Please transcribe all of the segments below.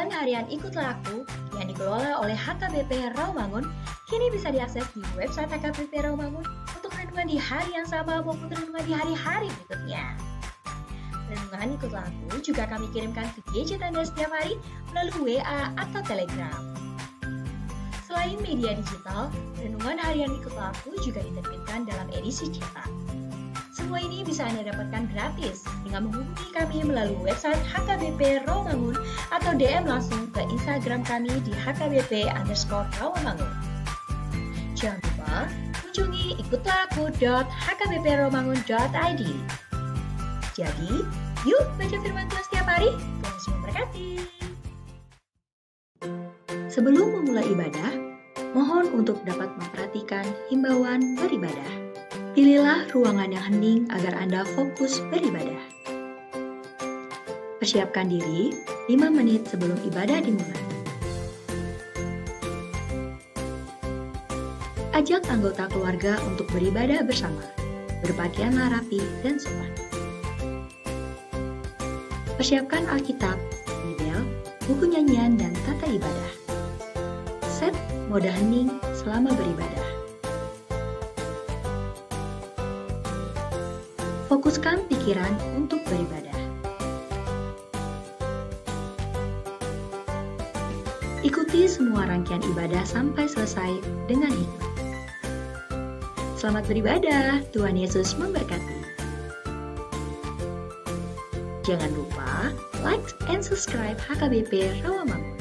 Renungan harian Ikutlah Aku yang dikelola oleh HKBP Rawamangun kini bisa diakses di website HKBP Rawamangun untuk renungan di hari yang sama maupun renungan di hari-hari berikutnya. Renungan Ikutlah Aku juga kami kirimkan ke gadget Anda setiap hari melalui WA atau Telegram. Selain media digital, renungan harian Ikutlah Aku juga diterbitkan dalam edisi cetak. Semua ini bisa Anda dapatkan gratis dengan menghubungi kami melalui website HKBP Rawamangun atau DM langsung ke Instagram kami di HKBP_Rawamangun. Jangan lupa kunjungi ikutlahku.hkbprawamangun.id. Jadi, yuk baca firman Tuhan setiap hari. Tuhan Yesus memberkati. Sebelum memulai ibadah, mohon untuk dapat memperhatikan himbauan beribadah. Pilihlah ruangan yang hening agar Anda fokus beribadah. Persiapkan diri 5 menit sebelum ibadah dimulai. Ajak anggota keluarga untuk beribadah bersama. Berpakaianlah rapi dan sopan. Persiapkan Alkitab, Bibel, buku nyanyian, dan tata ibadah. Set mode hening selama beribadah. Fokuskan pikiran untuk beribadah. Ikuti semua rangkaian ibadah sampai selesai dengan hikmat. Selamat beribadah, Tuhan Yesus memberkati. Jangan lupa like and subscribe HKBP Rawamangun.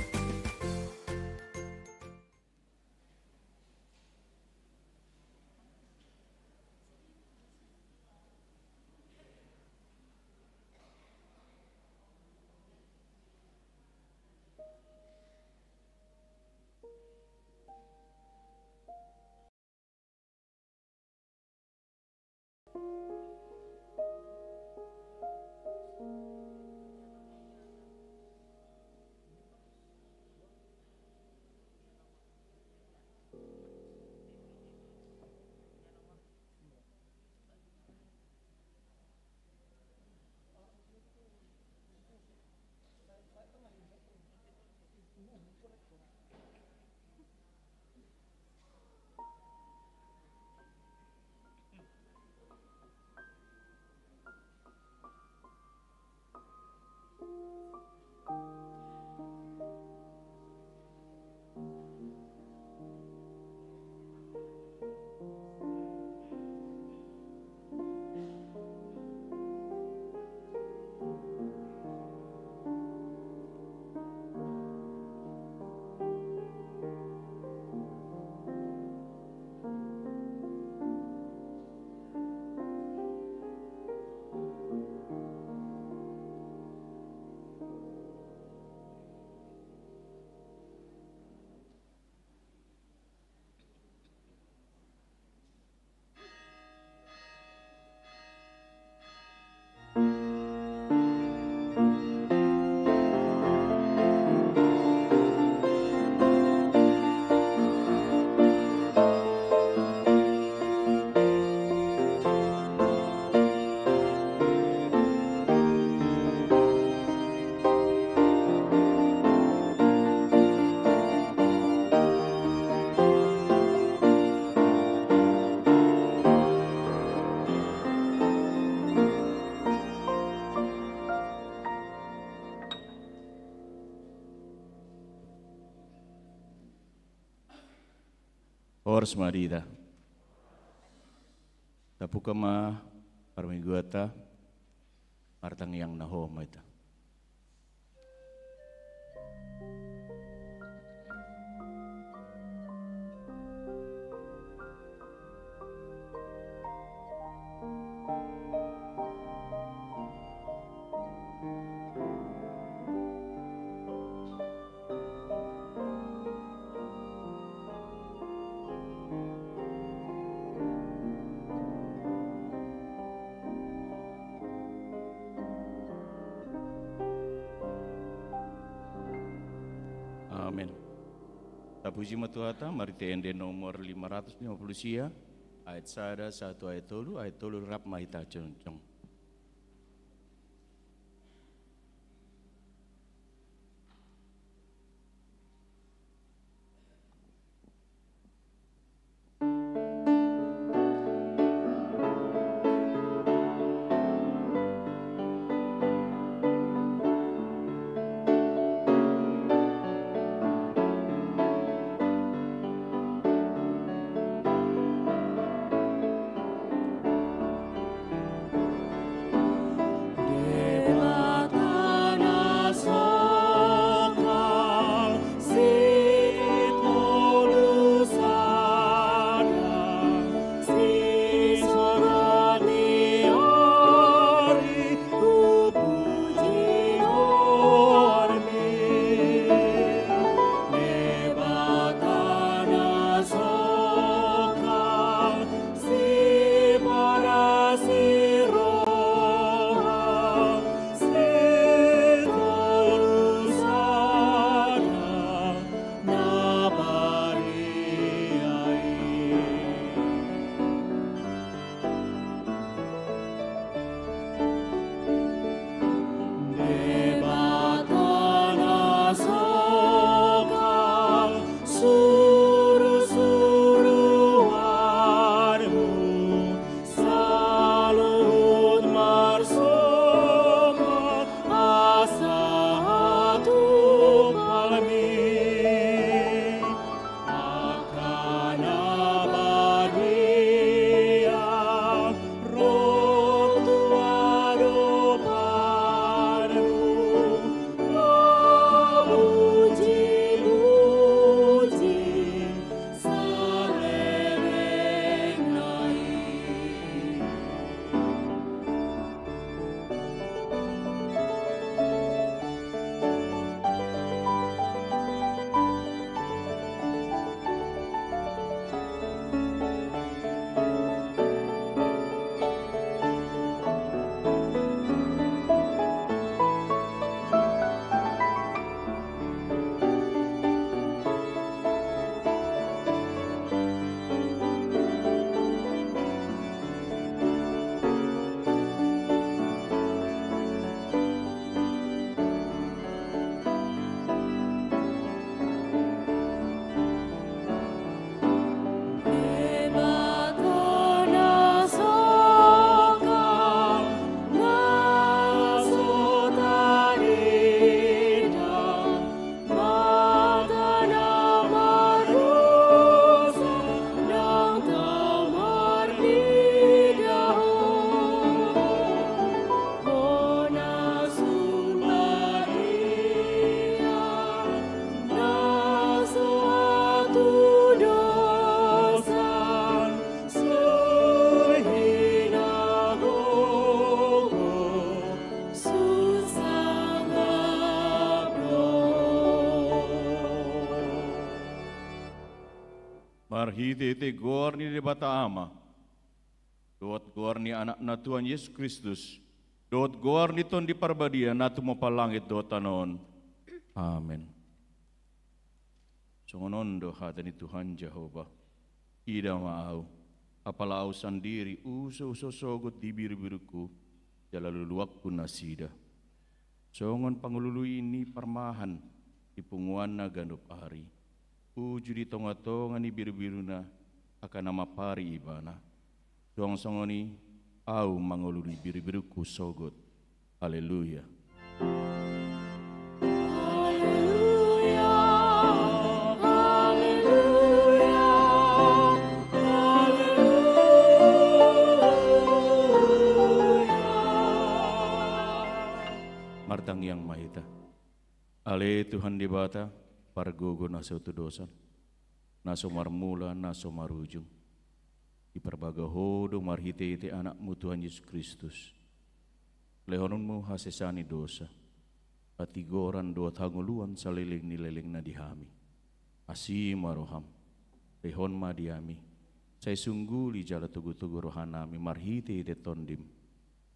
Ors marida. Tapukama parmiguata martang yang nahoma ita. Amin. Tapuji matuhata, mari TND nomor 550 sia, ayat sada, 1 ayat tolu rap mahita concong. Marhiti gorni de bata ama. Dot gorni anak na Tuhan Yesus Kristus. Dot gorni ton di parbadia natu mo palangit dot anon. Amen. Songonondo hatani Tuhan Jehovah. Ida maau. Apalau sendiri uso sogot di biru-biruku. Jalaluluakku nasida. Songon pangululu ini permahan. Di punguan na gandup hari. Uju di tonga-tonga ni biru-biru na akan nama pari ibana. Song-songoni au mangululi biru-biruku sogot. Haleluya. Martang yang mahita. Ale Tuhan di bata. Pargogo naso tudosan, naso marmula, naso marujung. Di perbagahodo marhite-hite anakmu Tuhan Yesus Kristus. Lehonunmu hasesani dosa. Patigoran doa tanguluan saliling nileling na dihami. Asi maroham. Lehon madiami. Saya sungguli jala tugu-tugu rohanami marhite-hite tondim.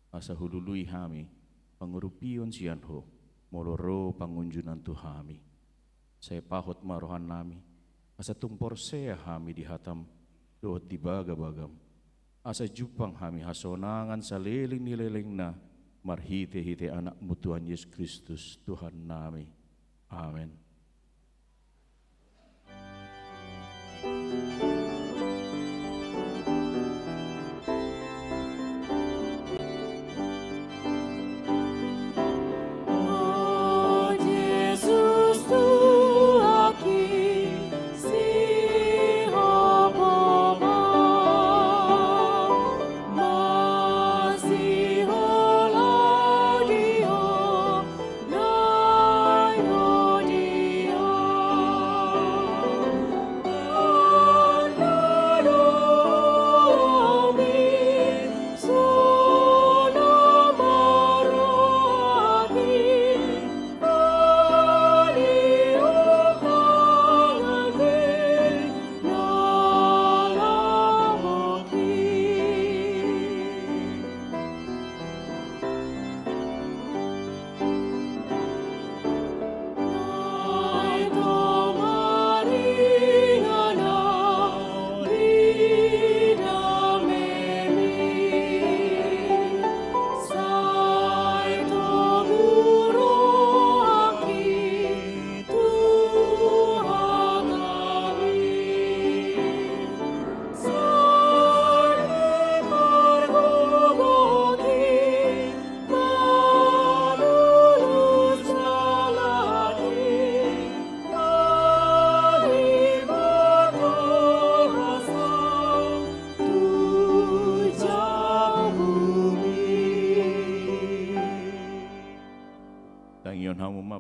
Asa hulului hami. Pangurupion sianho. Moloro pangunjunan tuhami. Saya pahot marohan nami, asa tumpor saya hami dihatam, doot di baga-bagam. Asa jupang hami hasonangan sa leling nileling na, marhite-hite anakmu Tuhan Yesus Kristus, Tuhan nami. Amen.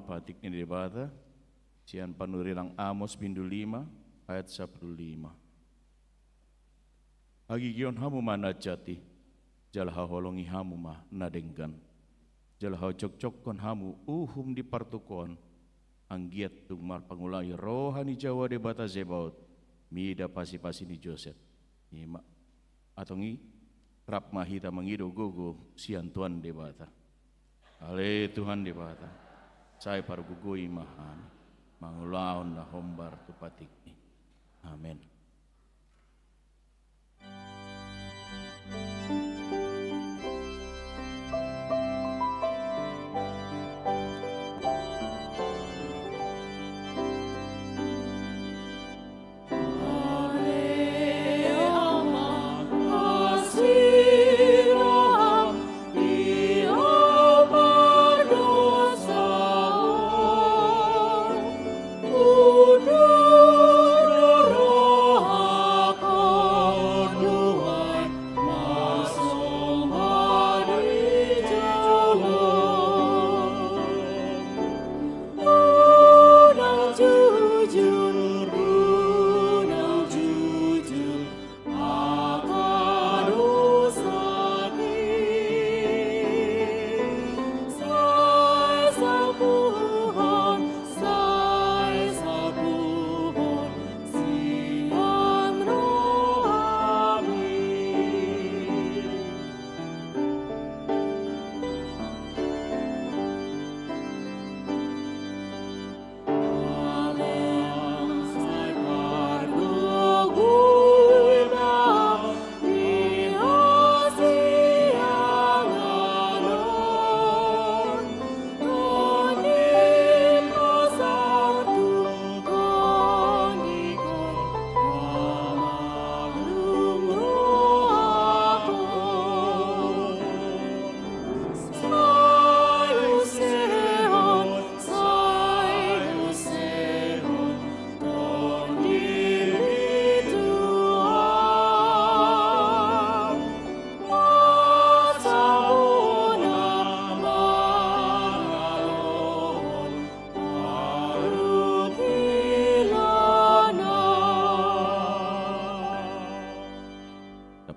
Patik ni debata, sian panurilang Amos bindu 5 ayat 15. Agi gion hamu mana jati, jalha holongi hamu ma nadenggan, jalha cok-cok kon hamu uhum di partukon, anggiat tumar pangulai rohani Jawa debata zebaut, mida pasi-pasi ni Joseph, ima atongi rap mahita mangido gogo sian Tuhan debata, ale Tuhan debata. Saya pargugoi mahami, mangulaon na hombar tupatik ni. Amen. Oh,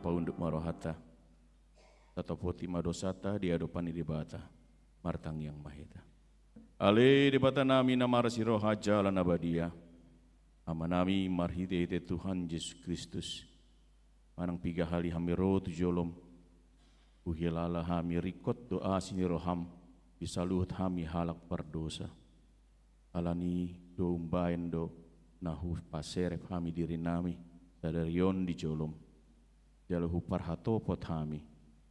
paunduk marohata tatopoti madosata di adopan idibata martang yang mahita ale debata nami namar siro hajalan abadia amanami marhite ite Tuhan Yesus Kristus manang piga hali hamiro tu jolom uhilala hami rikot doa sini roham bisaluhut hami halak perdosa alani do umbaen do nahu paserep hami diri nami dadarion di jolom jaluhu parhato pot hami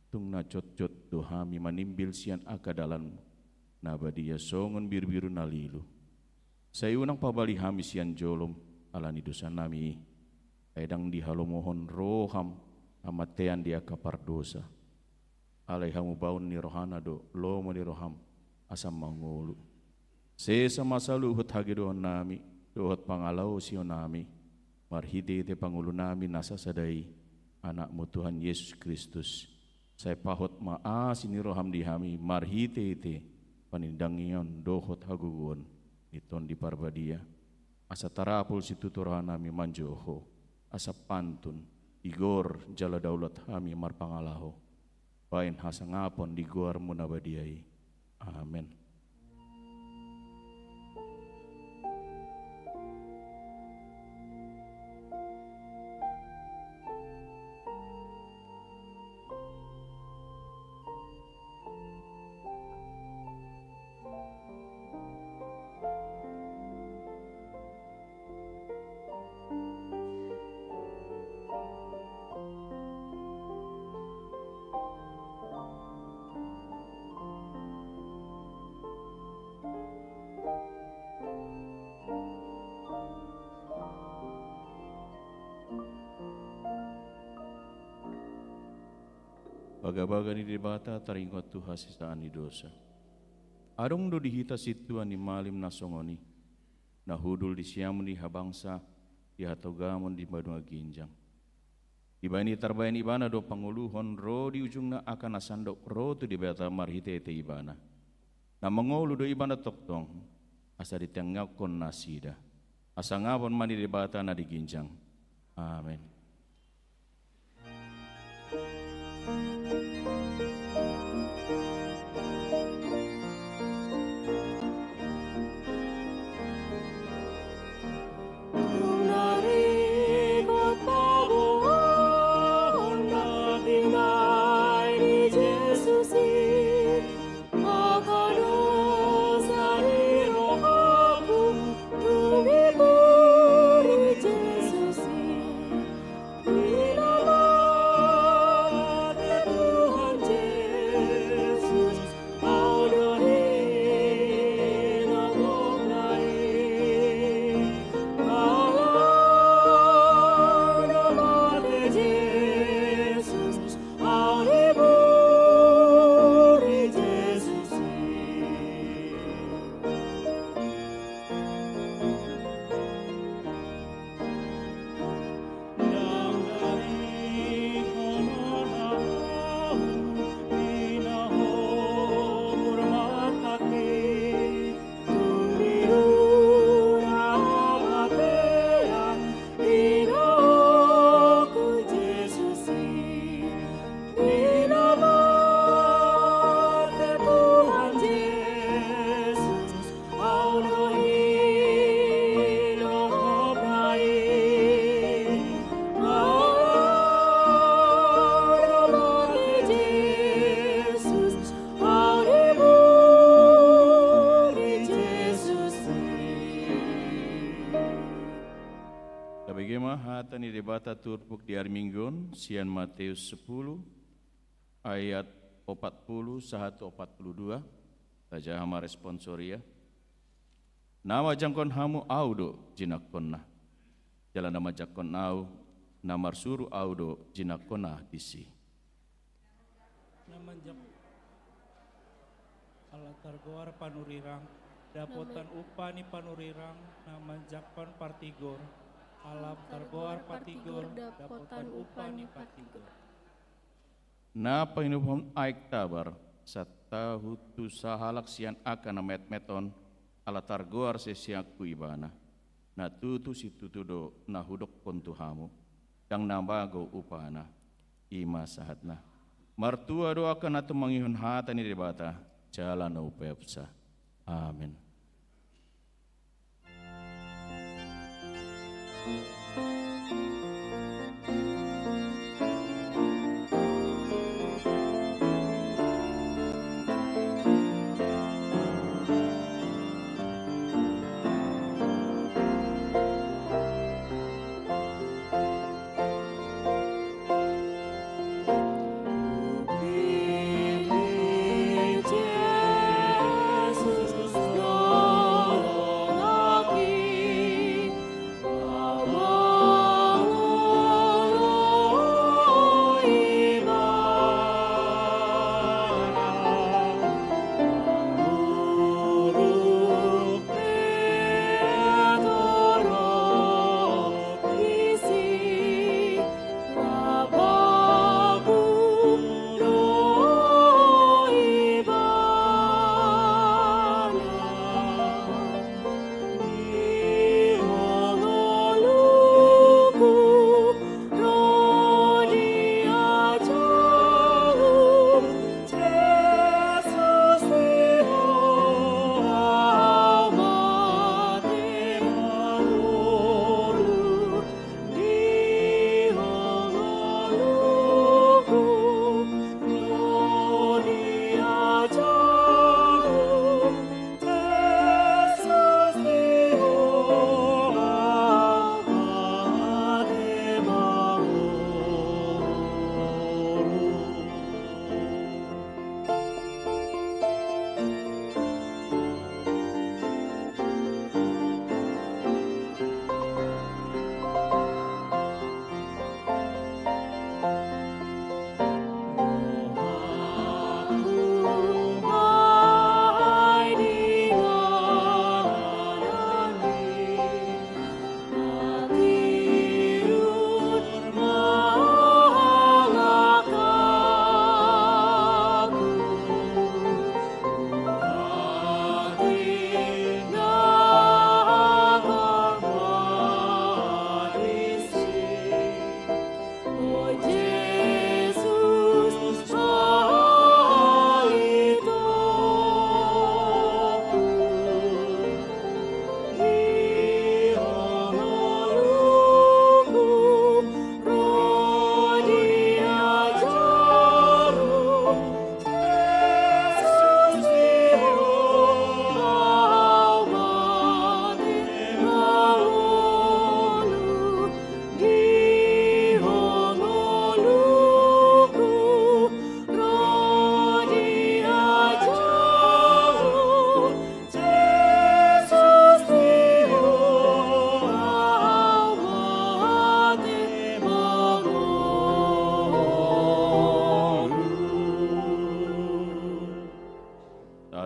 tung na jot do hami manimbil sian akadalan nabadia songon biru-biru nalilu sayunang pabali hami sian jolom alani dosa nami edang di halomohon roham amatean dia kapar dosa alai hamu baun ni rohana do lomo ni roham asam mangulu sesa masa luhut hagi dohon nami dohot pangalau sio nami marhide te pangulu nami nasa sadai anakmu Tuhan Yesus Kristus saya pahot maas ini roham di hami marhite te panindangion dohot hagugon iton di parbadia asa tarapul situ rohana nami manjoho asa pantun igor jala daulat hami marpangalaho pain hasangapon di goar munabadiai amen. Baga-baga ni dibata taringot tu hasisaan ni dosa. Adong do dihita situ ani malim nasongoni. Nahudul di siamun di habangsa di hatogamon di badunga ginjang. Ibani tarbayan ibana do panguluhon ro di ujungna akan asandok ro tu di bata marhite te ibana. Na mangolu do ibana toktong asa ditengakon nasida. Asa ngapon mani di bata na di ginjang. Amen. Hatan di debata turpuk di hari Minggon sian Matius 10 ayat 40 142 saja hama responsoria nama jangkon hamu audo jinak konna jalan nama jakon au namar suru audo jinak konna disi nama jak alatar goar panurirang dapotan upani panurirang nama jakon partigor alam targoar patigor dapotan upani patigor. Napa inuhom aik tabar satta hutu sahalak sian akan met-meton ala targoar sesiaku ibana. Na tutu si tutudo na hudok kontuhamu dang nambago upana. ima sahatna. Martua doakan atau mengihun hata ni debata jalan upaya besar. Amin.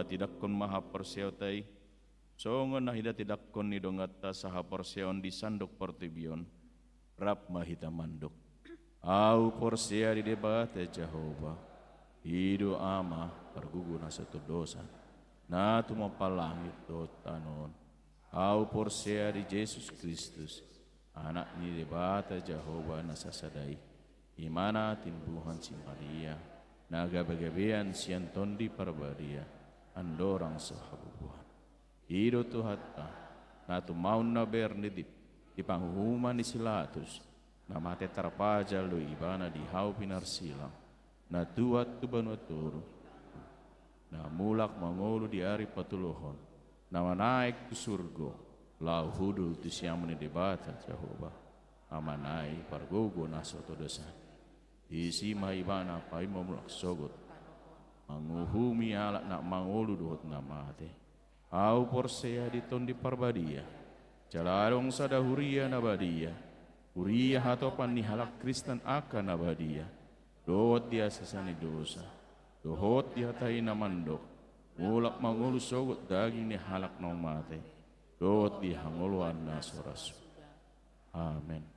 Tidak kon maha perseutai songon nahida tidak kon ni dongata saha perseon di sandok pertibion rap mahita mandok au persea di debate Jehovah hidu ama perguguna satu dosa na tu mapalangit do tanon au persea di Yesus Kristus anak ni debate Jehovah nasasadai imana timbuhan si Maria naga bagabean sianton di parbadia andorang sahabubuhan hido tu hatta na tu maun na bernidip di panghuman di silatus na mate tarpaja lu ibana di hau pinar silang na tuat tu banuturu na mulak mangolu di ari patulohon na manaik tu surgo lau hudul tu siamuni debata Jehovah amanai pargogo nasoto dosa isi maibana pai mamulak sogot manguhumi alak nak mangolu dohot namate au porsea di ton di parbadia jalarong sada huria nabadia huria hatopan ni halak Kristen akan nabadia dohot dia sesani dosa dohot dia tai namandok mulak mangolu sogot daging ni halak nong mate dohot dia hangoluan nasorasu amen.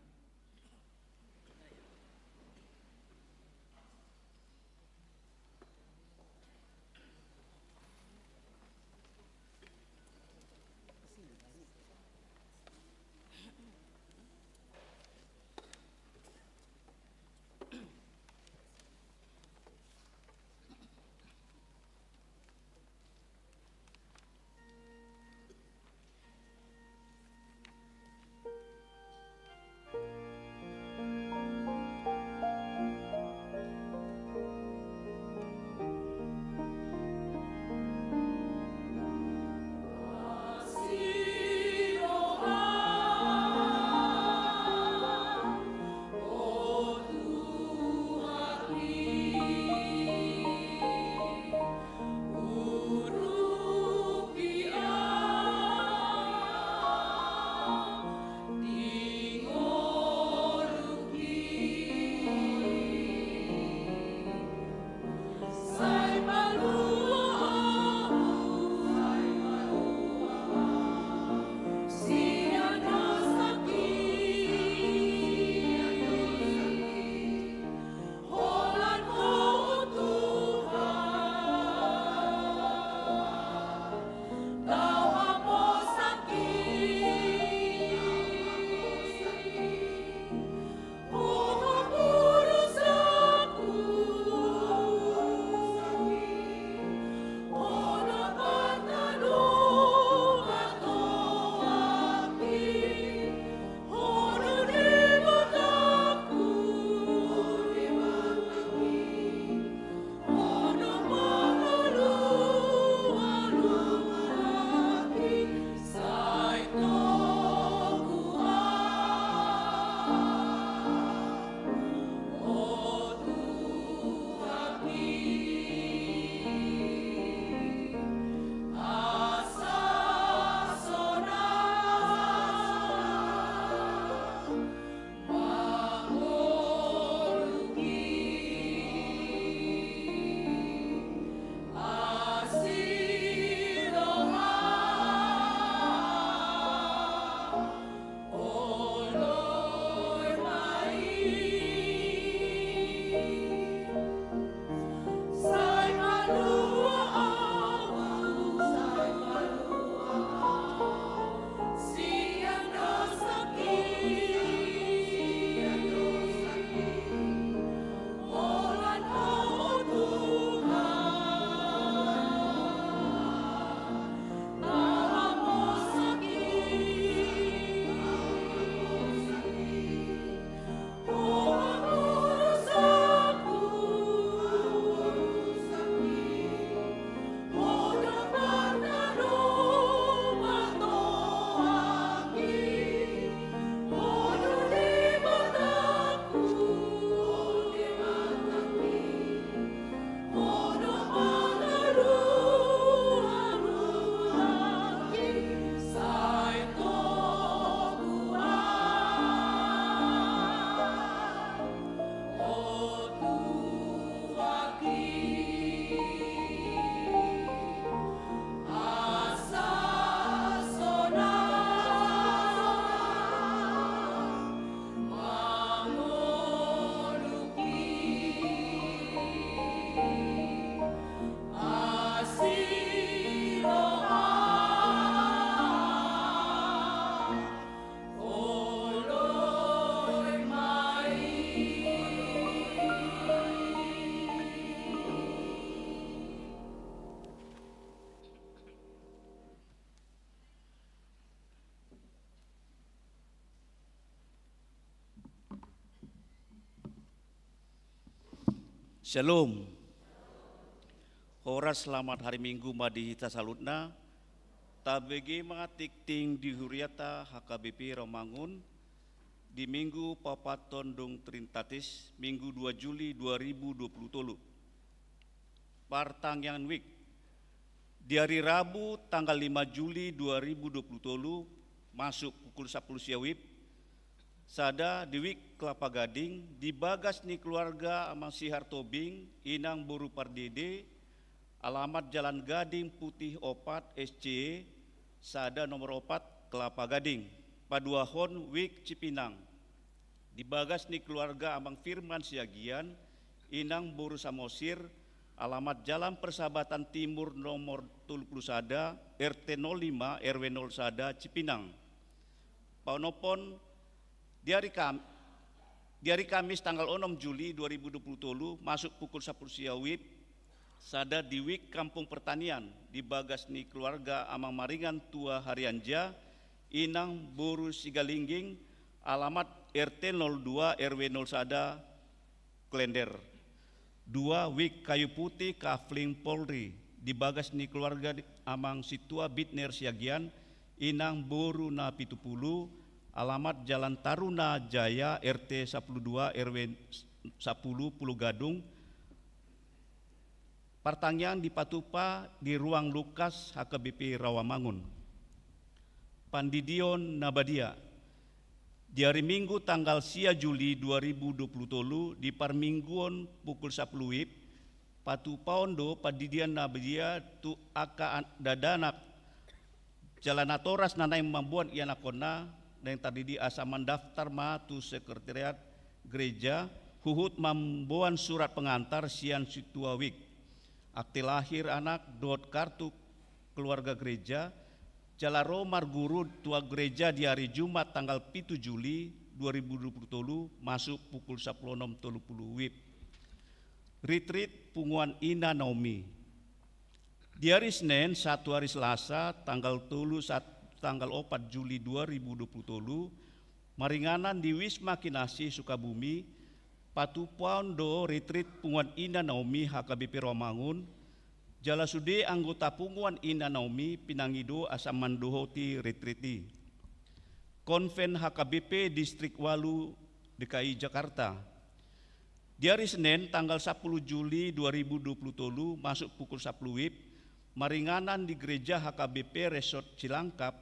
Shalom. Horas selamat hari Minggu madihita salutna. Tabegi mengatik ting di huriata HKBP Romangun di Minggu Papaton Dong Trintatis Minggu 2 Juli 2020. Partang yang week. Di hari Rabu tanggal 5 Juli 2020 masuk pukul 10 siawib. Sada di week Kelapa Gading di bagas ni keluarga amang Sihar Tobing inang Boru Pardede alamat Jalan Gading Putih Opat SC sada nomor 4 Kelapa Gading Paduahon week Cipinang di bagas ni keluarga amang Firman Siagian inang Boru Samosir alamat Jalan Persahabatan Timur nomor 30 sada RT 05 RW 0 sada Cipinang Paunopon di hari Kamis tanggal 6 Juli 2020 masuk pukul 10 siawib sada di week Kampung Pertanian di bagas ni keluarga amang Maringan Tua Harianja inang Boru Sigalingging alamat RT 02 RW 0 sada Klender 2 week Kayu Putih Kafling Polri di bagas ni keluarga amang Situa Bitner Siagian inang Boru na Pitupulu alamat Jalan Taruna Jaya RT 12 RW 10 Pulau Gadung Partangyan di Patupa di ruang Lukas HKBP Rawamangun Pandidion Nabadia di hari Minggu tanggal 10 Juli 2020 di Parmingguon pukul 10 WIB Patupaondo Pandidion Nabadia tu aka dadanak Jalan Atoras nanai membuat ianakona dan tadi di asaman daftar matu sekretariat gereja huhut membuat surat pengantar sian situa wik akte lahir anak dot kartu keluarga gereja jalaro marguru tua gereja di hari Jumat tanggal 7 Juli 2020 masuk pukul 16.30 wib retreat punguan Ina Naomi di hari Senin satu hari Selasa tanggal 4 Juli 2020 maringanan di Wisma Kinasi Sukabumi Patupondo retreat punguan Ina Naomi HKBP Romangun Jalasude anggota punguan Ina Naomi Pinangido Asamandohoti retriti Konven HKBP Distrik Walu DKI Jakarta di hari Senin tanggal 10 Juli 2020 masuk pukul 10 WIB maringanan di gereja HKBP Resort Cilangkap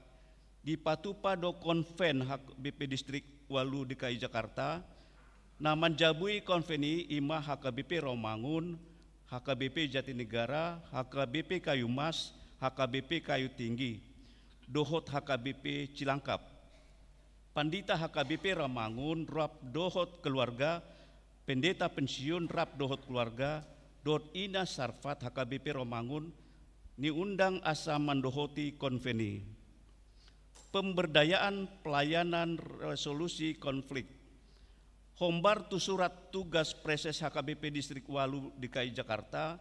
di Patupado Konven HKBP Distrik Walu DKI Jakarta naman jabui konveni ima HKBP Romangun, HKBP Jatinegara, HKBP Kayu Mas, HKBP Kayu Tinggi, Dohot HKBP Cilangkap, Pandita HKBP Romangun, Rap Dohot Keluarga, Pendeta Pensiun Rap Dohot Keluarga, Dot Ina Sarfat HKBP Romangun, niundang asa mandohoti konveni. Pemberdayaan pelayanan resolusi konflik. Hombar tu surat tugas preses HKBP Distrik Walu DKI Jakarta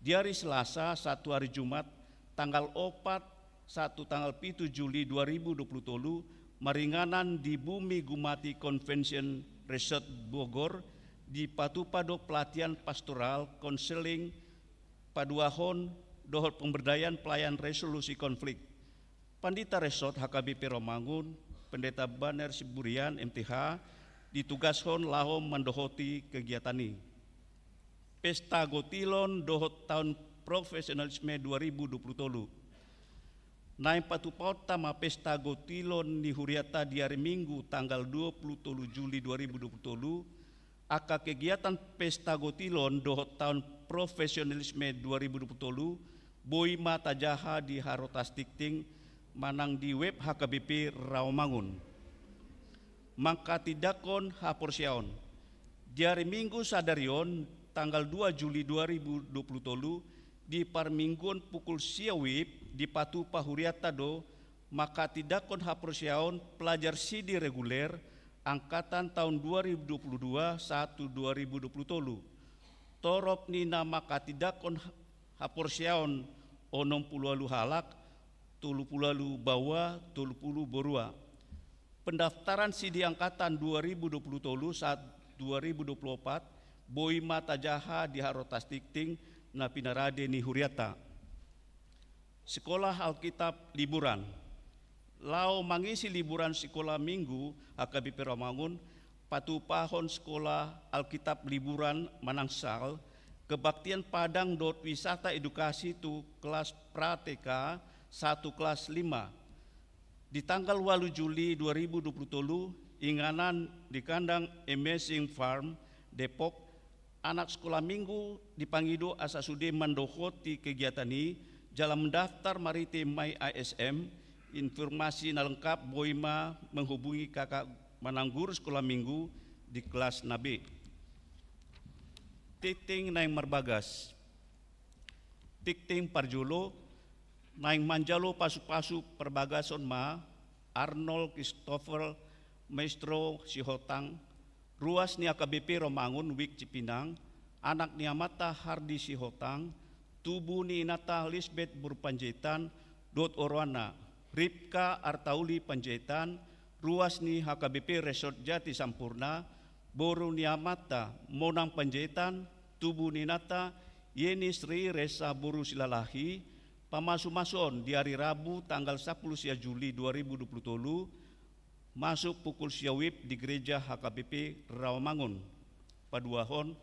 di hari Selasa 1 hari Jumat tanggal 1 tanggal 7 Juli 2020 maringanan di Bumi Gumati Convention Resort Bogor di Patupado pelatihan pastoral konseling Paduahon dohot pemberdayaan pelayan resolusi konflik. Pandita Resort HKBP Romangun, Pendeta Baner Siburian MTH ditugashon lahom mendohoti kegiatan ini. Pesta Gotilon dohot tahun profesionalisme 2020. Naim Patupau tama Pesta Gotilon di Huriata di hari Minggu tanggal 27 Juli 2020. Aka kegiatan Pesta Gotilon dohot tahun profesionalisme 2020 boi mata jaha di Harotas Tikting manang di web HKBP Rawamangun. Maka tidakon haporsiaon. Di hari Minggu sadarion tanggal 2 Juli 2020 di Parmingguan pukul siawib di Patupa Huriatado maka tidakon haporsiaon pelajar sidi reguler angkatan tahun 2022 1 2020. Torop nina maka tidakon haporsiaon onom puluh halak 30 bawa 30 borua. Pendaftaran sidi angkatan 2020 saat 2024 Boima tajaha di harotas tikting na pinarade ni huriata. Sekolah Alkitab liburan. Lau mangisi liburan sekolah minggu HKBP Romangun, patupahon sekolah Alkitab liburan Manangsal, kebaktian Padang dot wisata edukasi tu kelas prateka 1 kelas 5. Di tanggal 8 Juli 2020, inganan di kandang Amazing Farm Depok, anak sekolah minggu dipangido asasude mandohoti kegiatan ini dalam mendaftar maritim My ISM. Informasi lengkap Boima menghubungi kakak Mananggur sekolah minggu di kelas Nabi. Tikting naing marbagas, tikting parjolo naing manjalo pasu-pasu perbagason ma Arnold Christopher Maestro Sihotang, ruas ni AKBP Romangun Wik Cipinang, anak ni Amata Hardi Sihotang, tubuh ni Inata Lisbeth Burpanjaitan, dot Orwana, Ripka Artauli Panjaitan, ruas ni HKBP Resort Jati Sampurna, boru ni Amata Monang Panjaitan, tubuh ni Nata Yeni Sri Resa Buru Silalahi, pamasu-mason di hari Rabu tanggal 10 Juli 2020, masuk pukul siawip di gereja HKBP Rawamangun. Paduahon,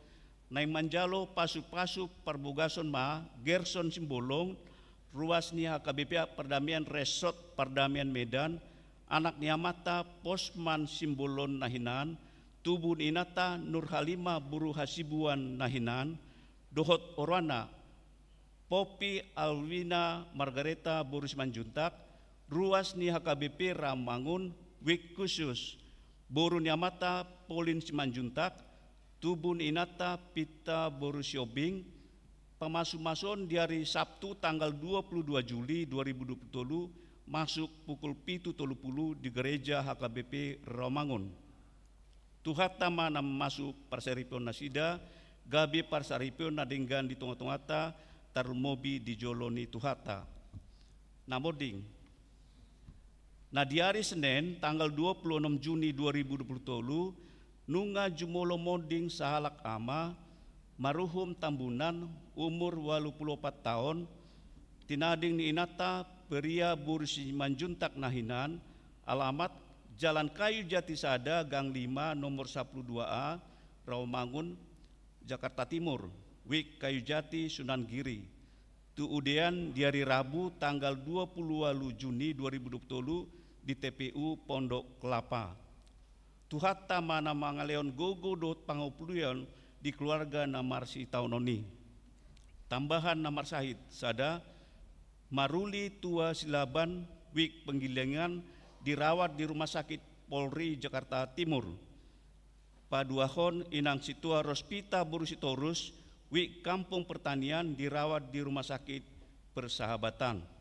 naing manjalo pasu-pasu perbugason ma Gerson Simbolong, ruas ni HKBP Perdamaian Resort Perdamaian Medan, anak ni Amata Posman Simbolon Nahinan, tubuh ni Inata Nur Halima Buru Hasibuan Nahinan, dohot Orwana Popi Alwina Margareta Buru Simanjuntak, ruas ni HKBP Ramangun Wik khusus boru ni Amata Polin Simanjuntak, tubuh ni Inata Pita Boru Siobing, pemasu-mason di hari Sabtu tanggal 22 Juli 2020, masuk pukul 7.30 di gereja HKBP Romangun. Tuhata mana masuk parsaripion nasida, gabi parsaripion nadinggan di tengah-tengah tarmobi di joloni tuhata. Namoding. Nah di hari Senin tanggal 26 Juni 2020, nunga jumolo moding sahalak ama, maruhum Tambunan, umur 84 tahun, tinading ni Inata Peria Bursi Manjuntak Nahinan, alamat Jalan Kayu Jatisada, Gang 5, nomor 12A, Rawamangun, Jakarta Timur, Wik Kayu Jati, Sunan Giri. Tu udean di hari Rabu tanggal 28 Juni 2020 di TPU Pondok Kelapa. Tuhata mana mangaleon gogo dot pangopuluyon di keluarga Namarsi Taunoni. Tambahan Namar Sahid sada Maruli Tua Silaban Wik Penggilingan dirawat di Rumah Sakit Polri Jakarta Timur. Paduahon Inang Situa Rospita Burusitorus Wik Kampung Pertanian dirawat di Rumah Sakit Persahabatan.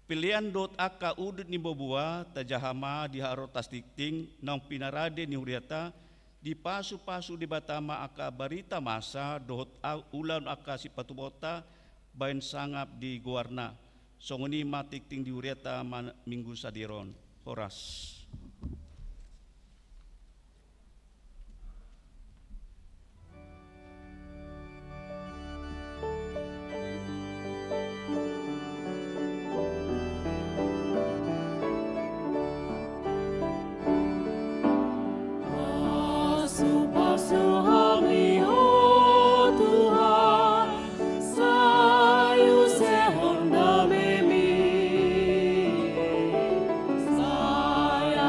Pilihan dot aka udut ni bobua tajahama di harotas tikting nang pinarade ni huriata di pasu-pasu di batama aka barita masa dot ulan aka si patubota bain sangap di guarna songoni matikting di huriata minggu sadiron horas. Saya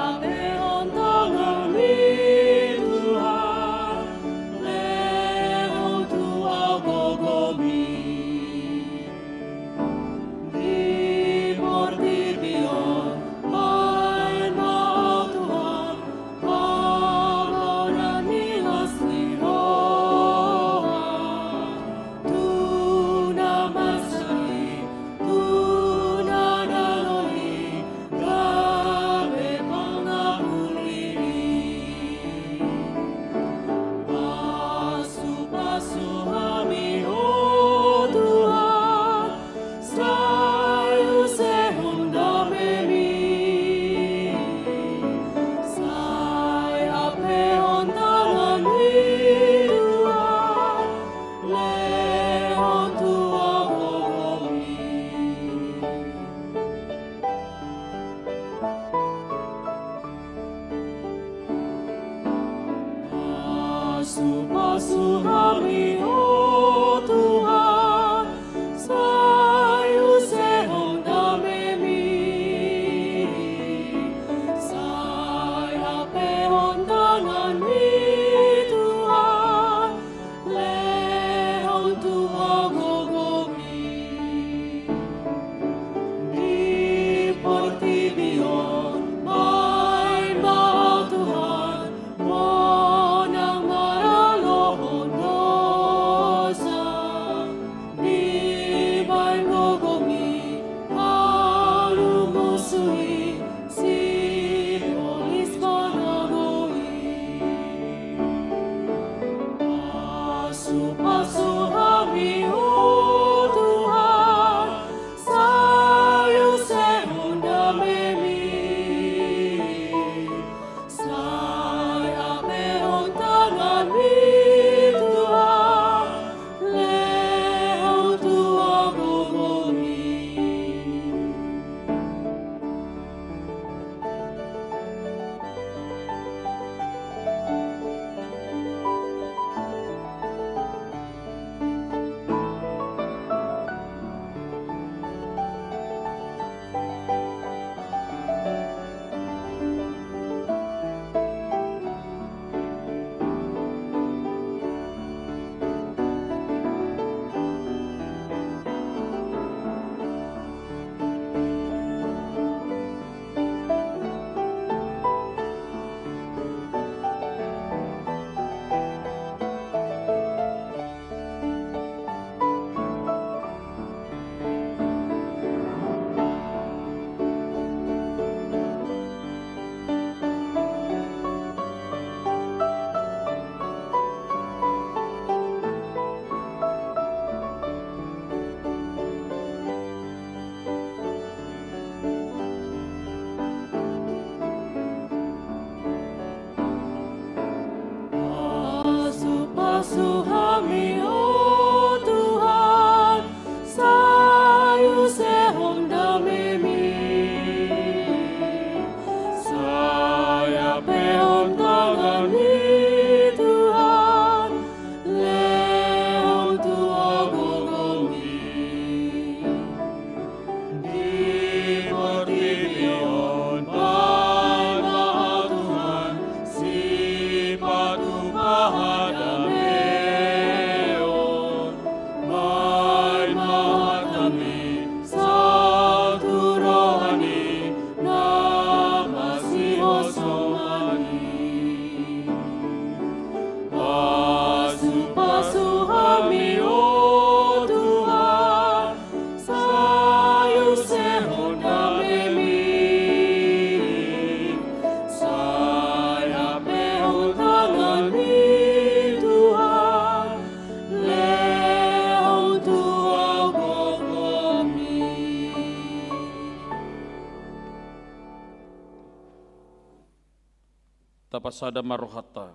Tapasada marohata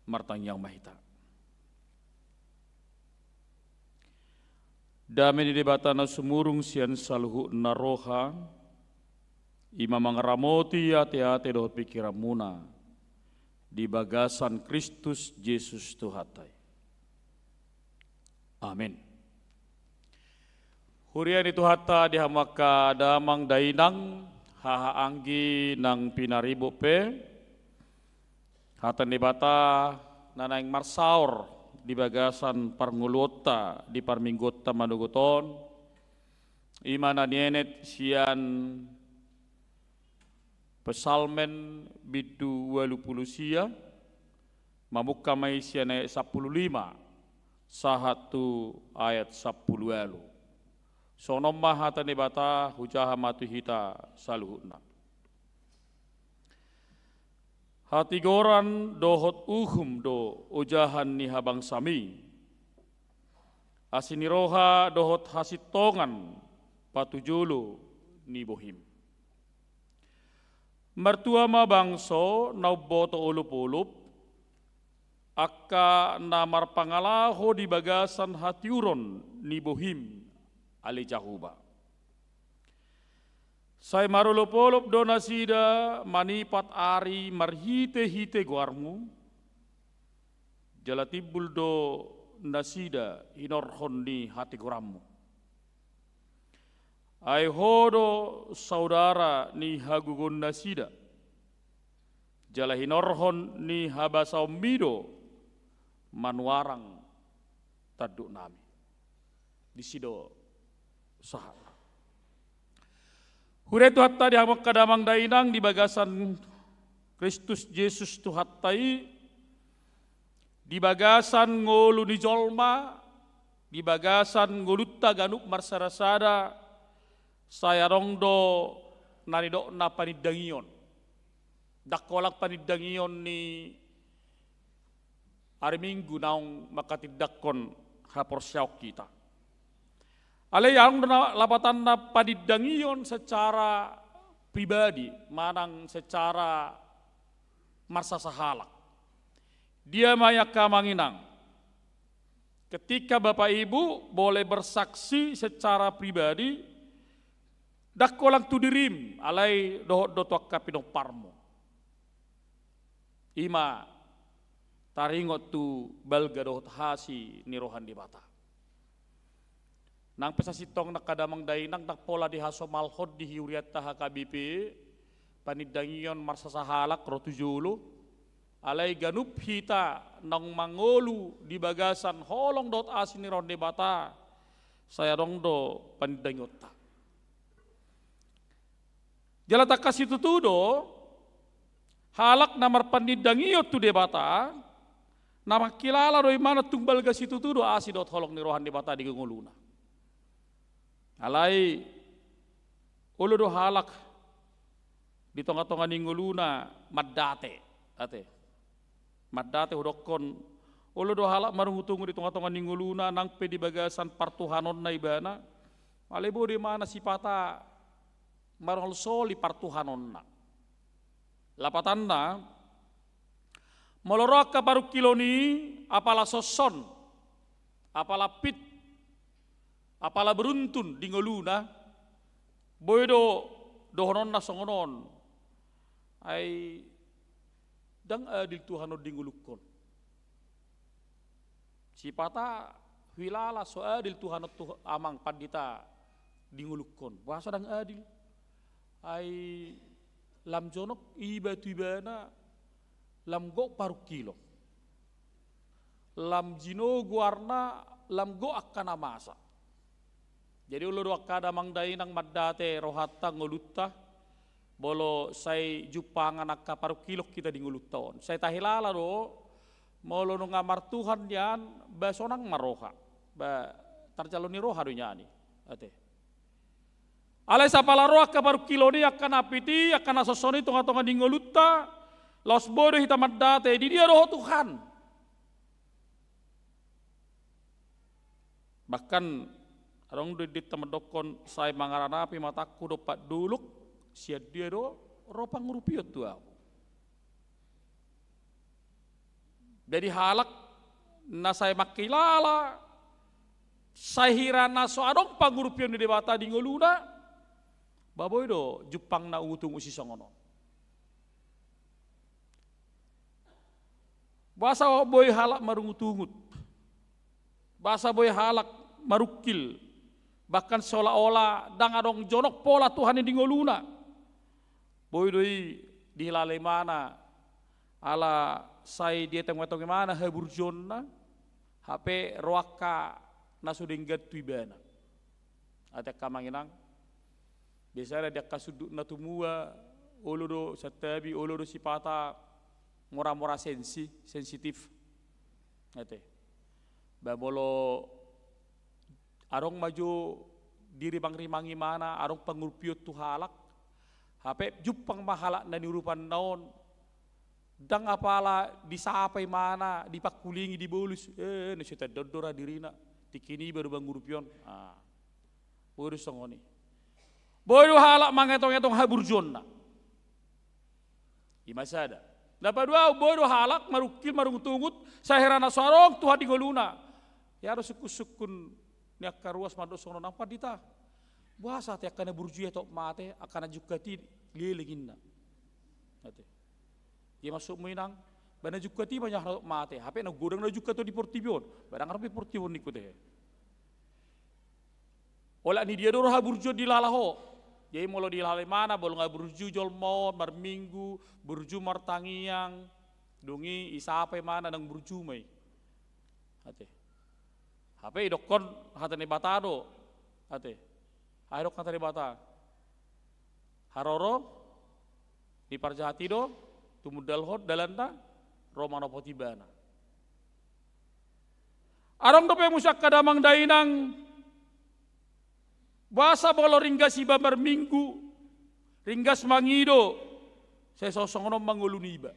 martang yang mahita. Dami di debatana sumurung sian saluhu naroha ima mangaramoti ate-ate dohot pikiramuna di bagasan Kristus Yesus Tuhatai. Amin. Hurian itu hatta dihamaka damang dainang haha anggi nang pinaribu pe hatan di bata nanaing marsaur di bagasan parngulota di parminggota manuguton imana nienet sian pesalmen bidu 20 sia mamuka mai sian ayat 15 sahatu ayat 10 elu sonomma hatan di bata hujaha matu hita saluhuna. Hati goran dohot uhum do ujahan ni habang sami. Asiniroha dohot hasitongan patujulu ni bohim. Mertua ma bangso nauboto ulup-ulup akka namar pangalaho di bagasan hatiuron ni bohim ali jahuba. Saya marulop-olop donasida manipat ari marhite-hite guarmu Jalatibul do nasida inorhon ni hati gorammu. Ai hodo saudara ni hagugun nasida. Jalahinorhon ni habasau mido manuarang taduk nami. Di sido sahara. Hure tu hatta di hamak kadamang dainang di bagasan Kristus Yesus tu hattai di bagasan ngolu ni jolma di bagasan ngolutta ganuk marsarasada saya rongdo nanido na panidangion dakolak panidangion ni hari Minggu naung makatidakkon hapor syawk kita. Ale yang lapatan na panidangion secara pribadi, manang secara marsasahalak. Dia mayaka manginang. Ketika Bapak Ibu boleh bersaksi secara pribadi, dakolang tu dirim, alai dohot dotok kapino parmo. Ima taringot tu balga dohot hasi nirohan di bata. Nang pesasitong nakadamang dainang nakpola di haso malhod di hiuriat taha KBP panidangion marsasahalak rotujulu alai ganup hita nang mangolu di bagasan holong dot asin ronde bata saya rongdo panidangiot ta. Jalata kasih tutudo halak namar panidangiot tu debata nama kilala roi mana tumbal gasi tutudo asidot holong ni rohan debata di gengoluna. Alai ulu do halak di tonga-tonga ningguluna maddate hudokon ulu do halak marungutungu di tonga-tonga ningguluna nang pe di bagasan partuhanon na ibana alebo di mana sipata marol soli partuhanon na lapatanna molorok ka baru kiloni apala soson apala pit apala beruntun di ngoluna boydo dohonon na songonon ay dang adil Tuhanod di ngulukon sipata hilala so adil Tuhanod tu amang pandita di ngulukon bahasa dang adil ay lam jonok iba tibana lam go paru kilo lam jino guarna lam go akan amasa. Jadi ulu doa kada mangdai nang maddate rohatta ngolutta bolo say jupangan akka paru kilok kita di ngolutton. Say tahilala do molo no ngamar Tuhan yan basonang maroha. Ba tarjalo ni roha do nyani. Ate. Alai sapala roha ka paru kilo ni akan apiti akan asosoni tonga-tonga di ngolutta los bodo hita maddate di dia roh Tuhan. Bahkan arong di temedokon saya mangaranapi mataku dopat duluk sia dia do ropang rupiot tuau. Jadi halak na saya makilala saya hirana so adong pangurupion di debata di ngoluna baboy do jupang na utung usi songono. Bahasa boy halak marungutungut. Bahasa boy halak marukil. Bahkan seolah-olah dang adong jonok pola Tuhan yang dingoluna. Boy doi dihilalai mana ala sai dia tengok mana haburjonna HP roaka nasudinggat tuibana. Ate kamanginang biasanya dia kasuduk natumua uludo satabi uludo sipata mora-mora sensitif. Ate babolo arong maju diri bang rimangi mana arong pangurpiot tu halak HP jupang mahalak na nirupan naon dang apala disapai mana dipakulingi dibolus nasita dodora dirina tikini baru bang ngurpion urus songoni bodo halak mangetong-etong haburjonna imasada dapat dua bodo halak marukil marungutungut sahirana sarong Tuhan digoluna ya harus sukun niak karuas mado sono nampak dita bahasa tiak kana burjuya tok mate akan jukati lilinginna ate dia masuk minang bana juga ti banyak mate, hape na godang na juga to di portibion, barang harap di portibion ni kude. Ola ni dia doro burjo di lalaho, jadi molo di lalai mana, bolo nggak burju jolmo, marminggu, burju martangiang, dungi isapai mana nang burju mai, hati. Hape dokon hatane batado, hati. Ayo hatane bata, haroro, di parjati do, tumudal hot dalanda. Romano potibana. Arong dope musak kadamang dainang basa bolo ringgas iba berminggu ringgas mangido saya sosongono manguluniba.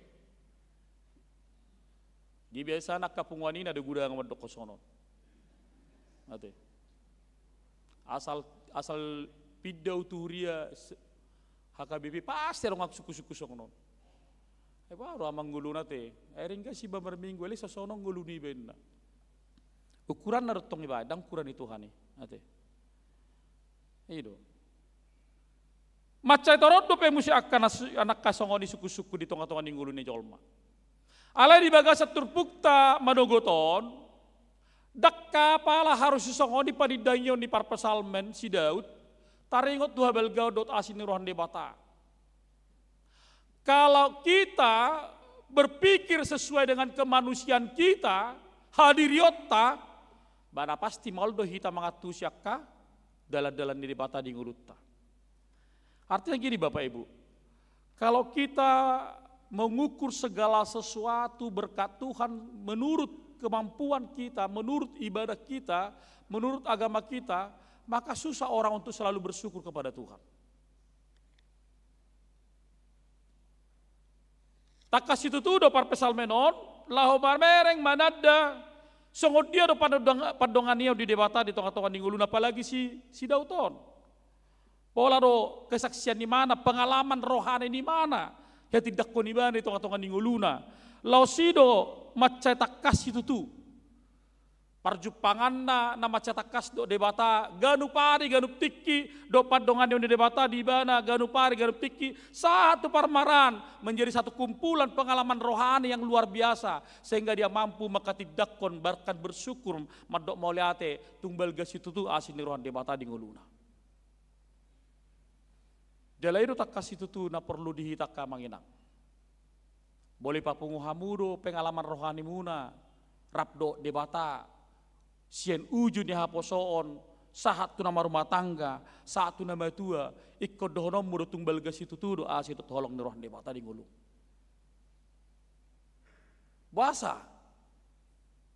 Di biasa nak kapunguan ini ada gudang medok kosono. Ate. Asal pidau turia HKBP pasti orang suku-suku sono. Baru amang nguluna te, ringga si bamar minggu eli sosono nguluni benna. Ukuran narutong iba, dang ukuran itu hani, ate. Itu. Macai torot dope musi akan anak kasongoni suku-suku di tongah-tongah di nguluni jolma. Alai di bagasa turpukta madogoton, dakka pala harus sisongoni padidanyon di parpesalmen si Daud, taringot tuha belgao dot asini rohan debata. Kalau kita berpikir sesuai dengan kemanusiaan kita, hadiriota, bana pasti maldo hita mangatu syakka dalan-dalan di bata di ngurutta. Artinya gini Bapak Ibu, kalau kita mengukur segala sesuatu berkat Tuhan menurut kemampuan kita, menurut ibadah kita, menurut agama kita, maka susah orang untuk selalu bersyukur kepada Tuhan. Takas itu tuh do parpesal menon, laho mereng manada, songod dia do padonganio di debata di tongah-tongah ninggulun, apalagi si Dauton. Pola do kesaksian di mana, pengalaman rohani di mana, ya tidak koniban di tongah-tongah ningguluna. Lau sido macai takas itu tuh, parjupangan na macai takas do debata, ganu pari ganu tiki do padonganio di debata di mana, ganu pari ganu tiki, satu parmaran menjadi satu kumpulan pengalaman rohani yang luar biasa sehingga dia mampu makatidakon bahkan bersyukur madok mauliate tumbal gas itu tuh asin rohan debata di nguluna. Jalai do takas itu tuh na perlu dihitaka manginang. Boleh papungu hamudo pengalaman rohani muna, rapdo debata. Sien ujun ya haposoon, saat tu nama rumah tangga, saat tu nama tua, ikut dohonom mudo tumbal gas itu tuh doa situ tolong niroh debata di ngulu. Bahasa.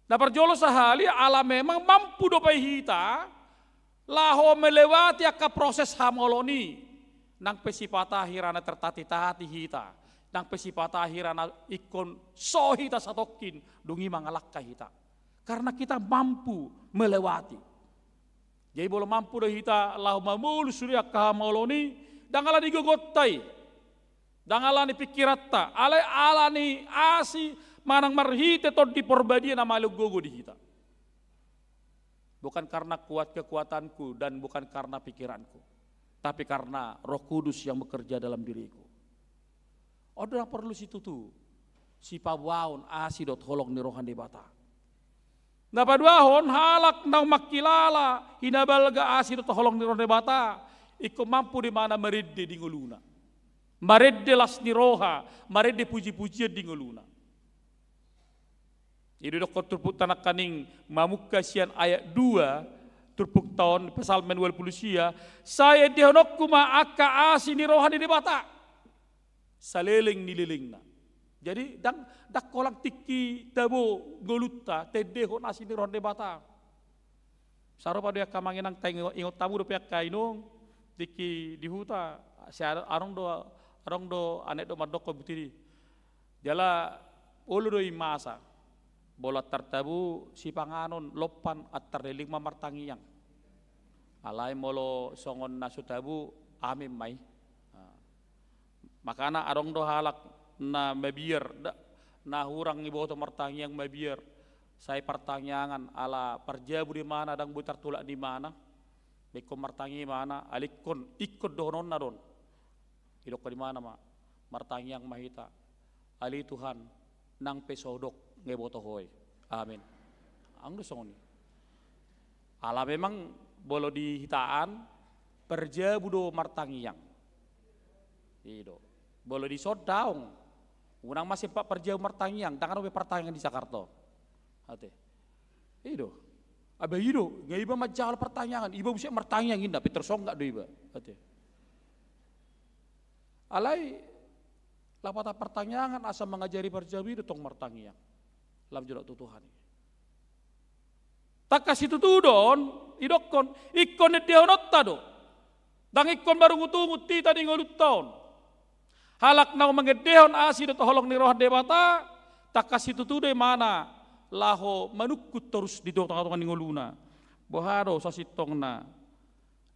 Nah perjolo sahali ala memang mampu dopai hita, laho melewati akka proses hamoloni, nang pesipata hirana tertati-tati hita, nang pesipata hirana ikon sohita satokin, dungi mangalakka hita. Karena kita mampu melewati. Jadi boleh mampu dah kita lau mamul surya kahamoloni dangala digogotai. Dangala ni pikirata, ala ni asi manang marhite ton di perbadian nama gogo di kita. Bukan karena kuat kekuatanku dan bukan karena pikiranku, tapi karena Roh Kudus yang bekerja dalam diriku. Odah perlu situ tuh. Si pawaun asi dot holong ni rohan debata. Napaduahon halak nang makilala hinabalga asin to holong ni ronde bata iko mampu di mana meredde di nguluna meredde las ni roha meredde puji-pujian di nguluna. Jadi dok turpuk tanak kaning mamukka sian ayat 2 turpuk tahun pesalmen 20 sia saya dihonok kuma akka asin ni roha di bata saleleng nililingna. Jadi dak kolang tiki dabo golutta tedeho nasi ni ronde bata. Saro pada kamanginang tengok ingot tamu do pihak kainong tiki di huta. Si arong do anek do madoko butiri. Jala ulu do imasa. Bola tertabu si panganon lopan atar deling mamartangiyang. Alai molo songon nasutabu amim mai. Makana arong do halak na mabiar na hurang ibu to martangi yang mabiar saya pertanyaan ala perjabu di mana dan butar tulak di mana beko martangi mana alikon ikut donon na don idok di mana ma martangi yang mahita ali Tuhan nang pesodok ngebotohoy. Amin. Ang dosoni. Ala memang bolo di hitaan perja budo martangiang. Ido. Bolo di sodaung. Unang masih pak perja martangiang, tangan obe pertangiang di Jakarta. Ate. Ido. Aba ido, ngai iba majal pertanyaan, iba bisa martangiang inda, Peter song enggak do iba. Ate. Alai lapata pertanyaan asa mengajari perjawi itu tong martangiang. Lam jodok tutuhan. Tak kasih tutudon, idokon, ikon deonot tado. Dang ikon baru ngutungut ti tadi ngolut tahun. Halak nau mengedehon asi do holong ni roh debata, tak kasih tutude mana laho manukut terus di tengah-tengah ni ngoluna. Boharo sasitong na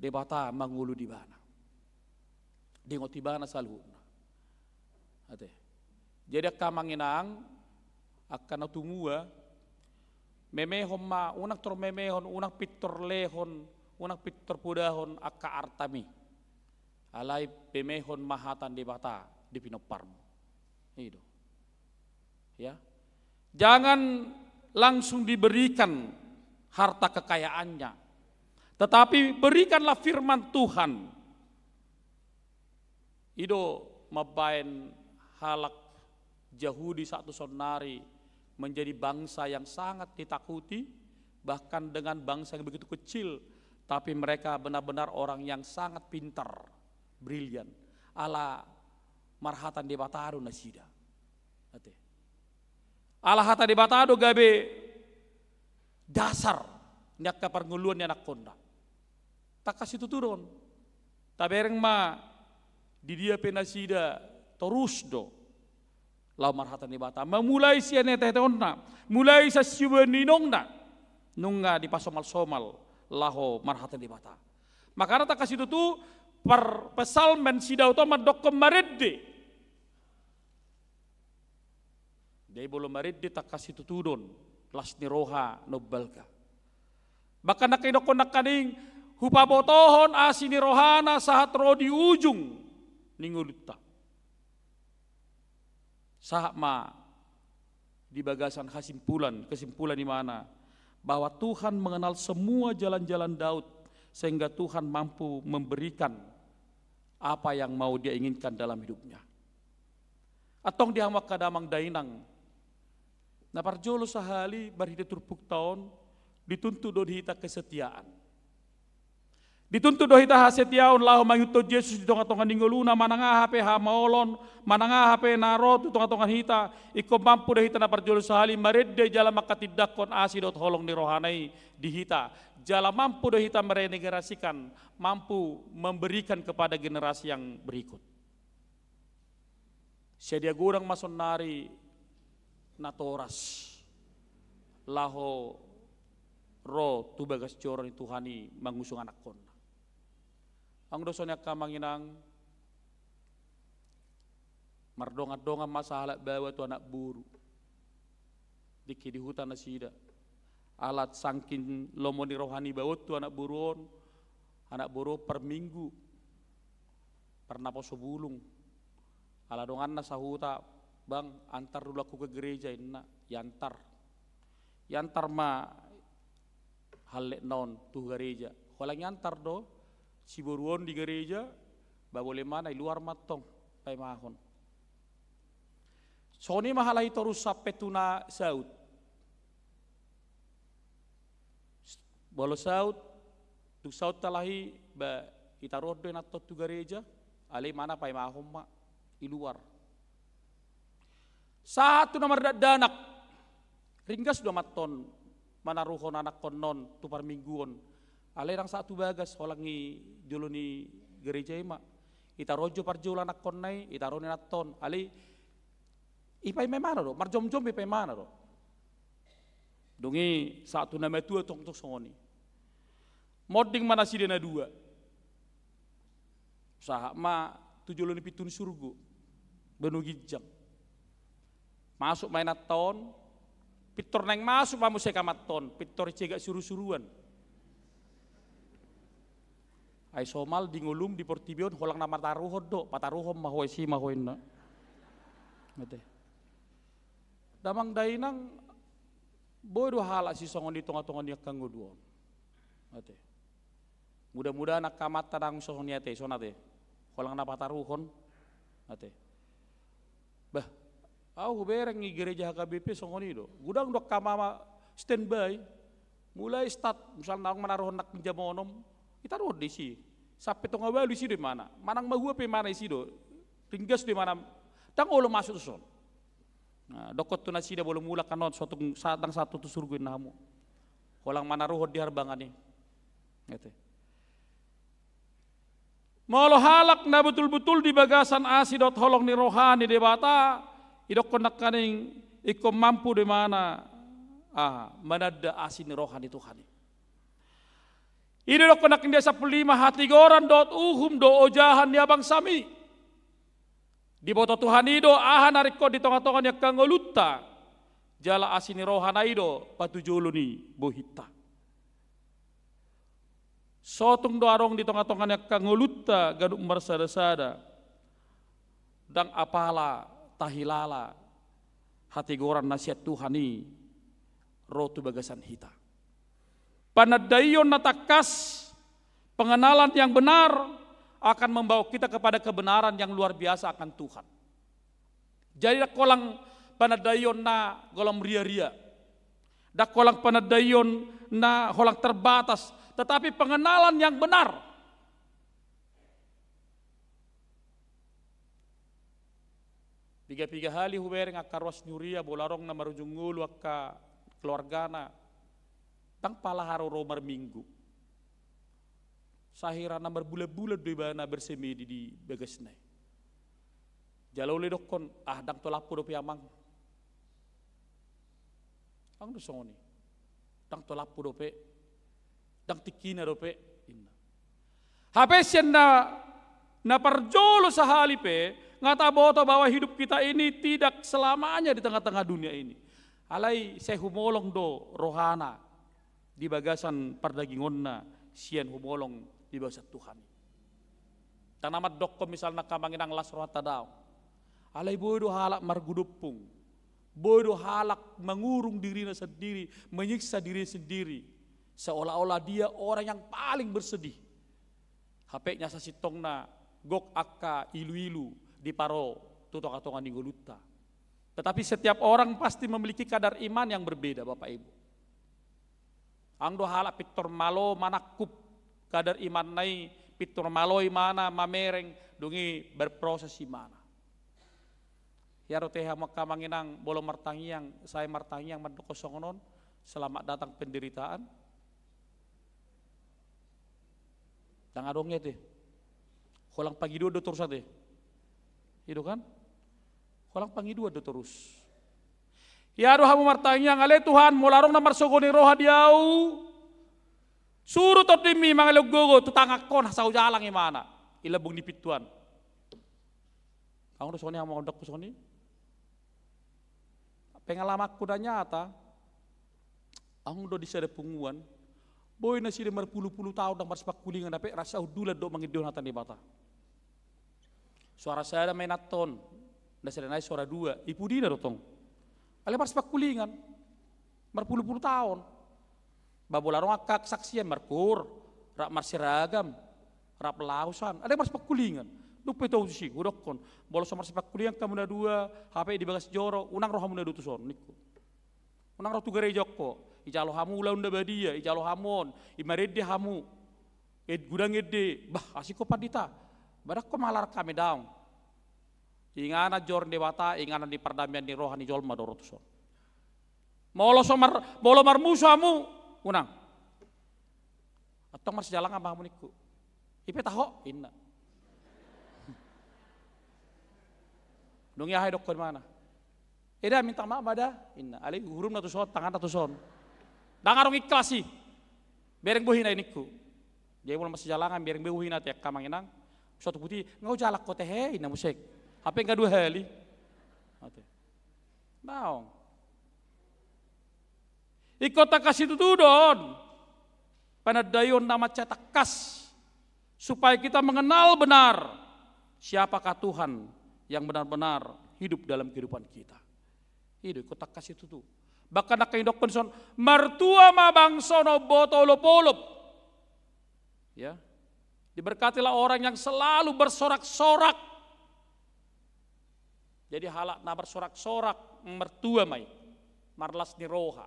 debata mangulu di bana. Di ngoti bana salhuna. Ate. Jadi kamanginang akan natungua memehon ma unak tor memehon unak pitor lehon unak pitor pudahon akka artami alai pemehon mahatan di bata di pinoparmo itu ya jangan langsung diberikan harta kekayaannya tetapi berikanlah firman Tuhan itu mabain halak Yahudi satu sonari menjadi bangsa yang sangat ditakuti, bahkan dengan bangsa yang begitu kecil, tapi mereka benar-benar orang yang sangat pintar, brilian, ala marhatan di Batado nasida. Ala hata di Batado gabe dasar nyak kaparnguluan anak konda. Tak kasih turun, tabereng ma di dia penasida terus do. Lau marhatan di bata, memulai siane tetonna, mulai sa siweninongna, nunga di pasomal-somal, laho marhatan di bata. Makanya tak kasih itu per pesalmen sidau to madok kemaredde. Dia belum maredde tak kasih tutudon, lasni roha nobalka. Bahkan nak inokon nak kaning hupabotohon asini rohana sahat roh di ujung ninguluta. Sahma di bagasan kesimpulan di mana bahwa Tuhan mengenal semua jalan-jalan Daud sehingga Tuhan mampu memberikan apa yang mau dia inginkan dalam hidupnya. Atong dihamak kadamang dainang. Na parjolo sahali barhide turpuk taon dituntut do hita kesetiaan. Dituntut dohita hasetiaon lahu mangito Yesus di tonga-tonga ningoluna mananga hape hamaolon mananga hape narot di tonga-tonga hita iko mampu dohita na parjolo sahali maredde jala makatidakon asidot holong ni rohanai di hita jala mampu dohita meregenerasikan mampu memberikan kepada generasi yang berikut. Sedia gurang mason nari natoras laho ro tubagas coron Tuhani mangusung anak kon. Ang dosonya kamanginang mardonga-donga masalah bawa tu anak buru diki di hutan nasida alat sangkin lomoni rohani bawa tu anak buru per minggu pernah poso bulung ala dongan na sahuta bang antar dulu aku ke gereja inna yantar ma halek non tu gereja kolang yantar do si buruon di gereja, boleh mana luar matong, pay mahon. Soni mahalai terus sampai tuna saud. Bolo saud, tu saud talahi ba itaruh do nato tu gereja, alai mana pay mahon ma iluar. Satu nomor danak, ringgas do maton manaruhon anak konon tu parmingguon. Alai rang satu bagas holangi jolo ni gereja ima ita rojo parjolo anak konai ita roni naton alai ipai memana do marjom-jom ipai mana do dongi satu nama tua tong songoni moding mana sidena dua saha ma tujolo ni pitun surgu benu gijang masuk main naton pitor neng masuk mamu sekamaton pitor cegak suruh-suruan ay somal di ngulum di portibion holang nama taruhod do pataruhom mahoy si mahoy na ngete damang dainang bodo hala si songon di tonga-tonga dia kanggo duon. Ate. Mudah-mudahan nak kamat tadang songon niate sonate. Kolang napataruhon. Ate. Bah, aku bereng di gereja HKBP songon itu. Gudang dok kamama standby. Mulai start misalnya nang menaruh nak jamonom, kita roh di sini. Sampai tonga balu di mana? Manang mahua pe mana isi do? Ringgas di mana? Tang olo masuk son. Nah, dokot tu nasi dia boleh mula kanon suatu sadang satu tu surga namu. Kolang menaruh di harbangan ni. Gitu. Molo halak na betul-betul di bagasan asidot holong ni rohani debata, idok konak kaning ikom mampu di mana manada asin rohani Tuhan. Ini dok konak dia 15 hati goran dot uhum do ojahan dia bang sami. Di boto Tuhan ido ahan ariko di tonga-tonga nya kangolutta jala asini rohana ido patujulu ni bohita. Sotung do arong di tonga-tonga nya kangolutta gaduk marsada-sada dang apala tahilala hati goran nasihat Tuhan ni rotu bagasan hita. Panadayon natakas pengenalan yang benar akan membawa kita kepada kebenaran yang luar biasa akan Tuhan. Jadi dak kolang panadayon na golam ria-ria. Dak kolang panadayon na holang terbatas, tetapi pengenalan yang benar. Tiga-tiga hali hubereng akarwas nyuria bolarong na marujung ngulu akka keluargana. Tang palaharo romar minggu. Sahira namar bulat-bulat di bana bersemedi di bagasnai. Jalau le dokon dang tolapu do piamang. Ang do songoni. Dang tolapu do pe. Dang tikina do pe. Inna. Habesyan na parjolo sa halipe ngata boto bahwa hidup kita ini tidak selamanya di tengah-tengah dunia ini. Alai saya humolong do rohana di bagasan pardagingonna sian humolong di bawah Tuhan. Tanamat dokko misalnya kamanginang las rohata daw. Alai bodo halak margudupung. Bodo halak mengurung dirinya sendiri, menyiksa diri sendiri. Seolah-olah dia orang yang paling bersedih. HP-nya sasitongna gok akka ilu-ilu di paro tutok-atokan di goluta. Tetapi setiap orang pasti memiliki kadar iman yang berbeda Bapak Ibu. Angdo halak pitor malo manakup kadar iman nai pitur maloi mana mamereng dungi berproses mana. Ya roteha makamanginang bolo martangiang saya martangiang mandokosongonon selamat datang penderitaan. Tang adongnya teh. Kolang pagi dua do terus ate. Itu kan? Kolang pagi dua do terus. Ya roh hamu martangiang ale Tuhan molarong na marsogoni roha diau. Suruh totimi mangalog gogo tutangakon sa ujalang imana ilabong di pituan. Kamu soni amo ndak soni. Pengalaman ko na nyata. Ang do di sada punguan. Boy na sila marpulu-pulu tahun nang marsepak kulingan dapat rasa udulan do mangidon hatan di bata. Suara saya main naton. Da sada nai suara dua. Ipu dina dotong. Ale marsepak kulingan. Marpulu-pulu tahun. Babolarong akak saksian markur, rak marsiragam, rak pelausan, ada mas pakulingan. Lupa itu sih, udokon. Bolos sama sepak kuliah kamu na dua, HP di bagas joro, unang roh hamu na dutuson, niku. Unang roh tu gereja ko, ijalo hamu ula unda badia, ijalo hamon, imarede hamu, gudang ede, bah asiko padita, badak ko malar kami daun. Ingana jor dewata, ingana di perdamaian di rohani jolma dorotuson. Molo marmusuh hamu, unang. Atong mas jalan apa hamu niku. Ipe taho, inna. Dong ya hai dok mana? Eda minta maaf ada, inna. Ali hurum na tuson, tangan na tuson. Dangarong iklasi. Bereng buhina iniku. Dia mulai masih jalangan bereng buhina tiak kamanginang. Suatu putih ngau jalak ko teh inna musik. Hape enggak dua hali. Ate. Naong. Ikota kasih tutudon. Panadayon nama cetak kas. Supaya kita mengenal benar siapakah Tuhan yang benar-benar hidup dalam kehidupan kita. Itu kotak kasih itu. Bahkan nak indok penson mertua ma bangsono botolop-olop. Ya. Diberkatilah orang yang selalu bersorak-sorak. Jadi halak na bersorak-sorak mertua mai. Marlas ni roha.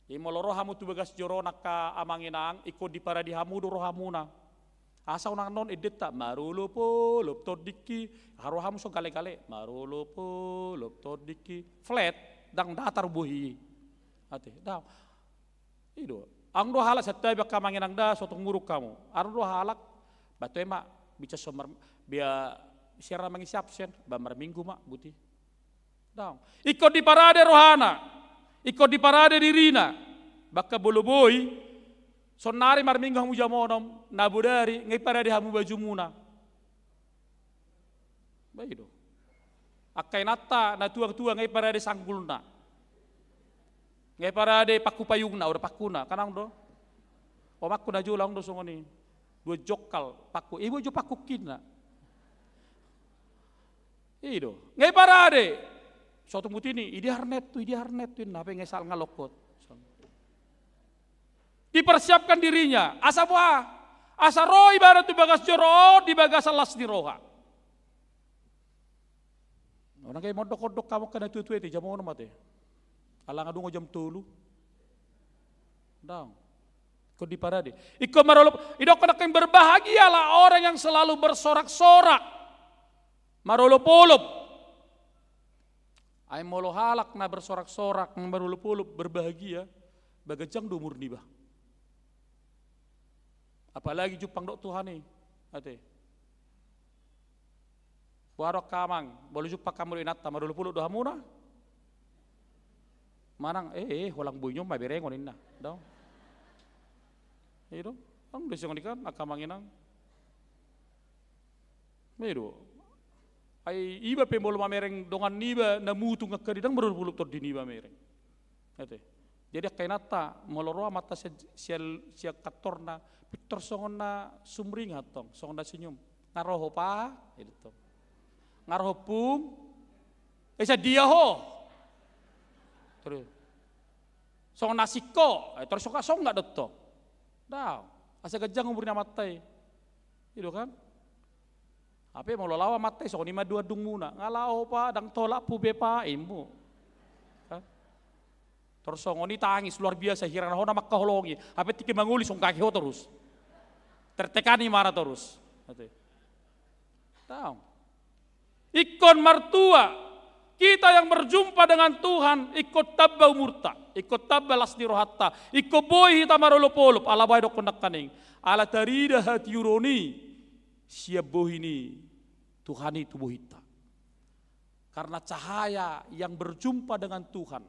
Jadi molo rohamu tu bagas jorona ka amanginang ikut di para dihamu do rohamuna. Asa unang non edeta marulo po lop todiki harohamu so gale-gale marulo po lop todiki flat dang datar buhi. Ate dah. Ido ang do halak satai baka manginang da sotong muruk kamu. Aru do halak batu emak bica somar bia siara mangisap sen bamar minggu mak buti. Dah. Ikut di parade rohana. Ikut di parade dirina, baka boloboi, sonari marminggu hamu jamonom, nabudari, ngai parade hamu baju muna. Baik do. Akai nata, na tuang-tuang ngai parade sanggulna. Ngai parade paku payungna, udah pakuna, kanang do. Omakku na julang do songoni. Dua jokal paku, ibu jo paku kina. Ido, ngai parade. Suatu mutini, idi harnet tu, nape ngesal ngalokot. Dipersiapkan dirinya, asa buah, asa roh ibarat tu bagas joro, di bagas alas di roha. Orang kayak modok-kodok kamu kena tutu itu jamu nama teh. Alang adungo jam tulu. Dang, kau di parade. Iko marolop, idok kena yang berbahagialah orang yang selalu bersorak-sorak, marolop-olop. Ay molo halak na bersorak-sorak marulup-ulup berbahagia bagajang dumur nibah. Apalagi jupang dok Tuhan ni, ate. Warok kamang, boleh jumpa kamu inata marulup-ulup doa muna. Manang walang bunyo maberengon inna, daw. Itu, ang desong dikan akamanginang. Medo. Ay iba pe molo mamereng dongan niba na mutu ngakadidang beruluk tod di niba mereng. Ate. Jadi kainata molo roa mata sia katorna pitor songona sumring hatong, songona senyum. Ngaroho pa itu. Ngaroho pum. Esa dia ho. Terus. Songona siko, terus song enggak dotto. Dah, asa gajang umurnya matai. Itu kan? Apa mau lawa mati so ni madua dung muna ngalau pa dang tolak pu bepa imbu. Terus ngoni tangis luar biasa hirana hona makkaholongi. Apa tiki manguli song kaki ho terus. Tertekani marah terus. Tahu. Ikon martua kita yang berjumpa dengan Tuhan ikut tabba umurta, ikut tabba lasni rohatta, ikut boy hita marolopolop ala bayi dok kondak kaning, ala tarida hati yuroni siap boh ini Tuhan itu boh hita. Karena cahaya yang berjumpa dengan Tuhan.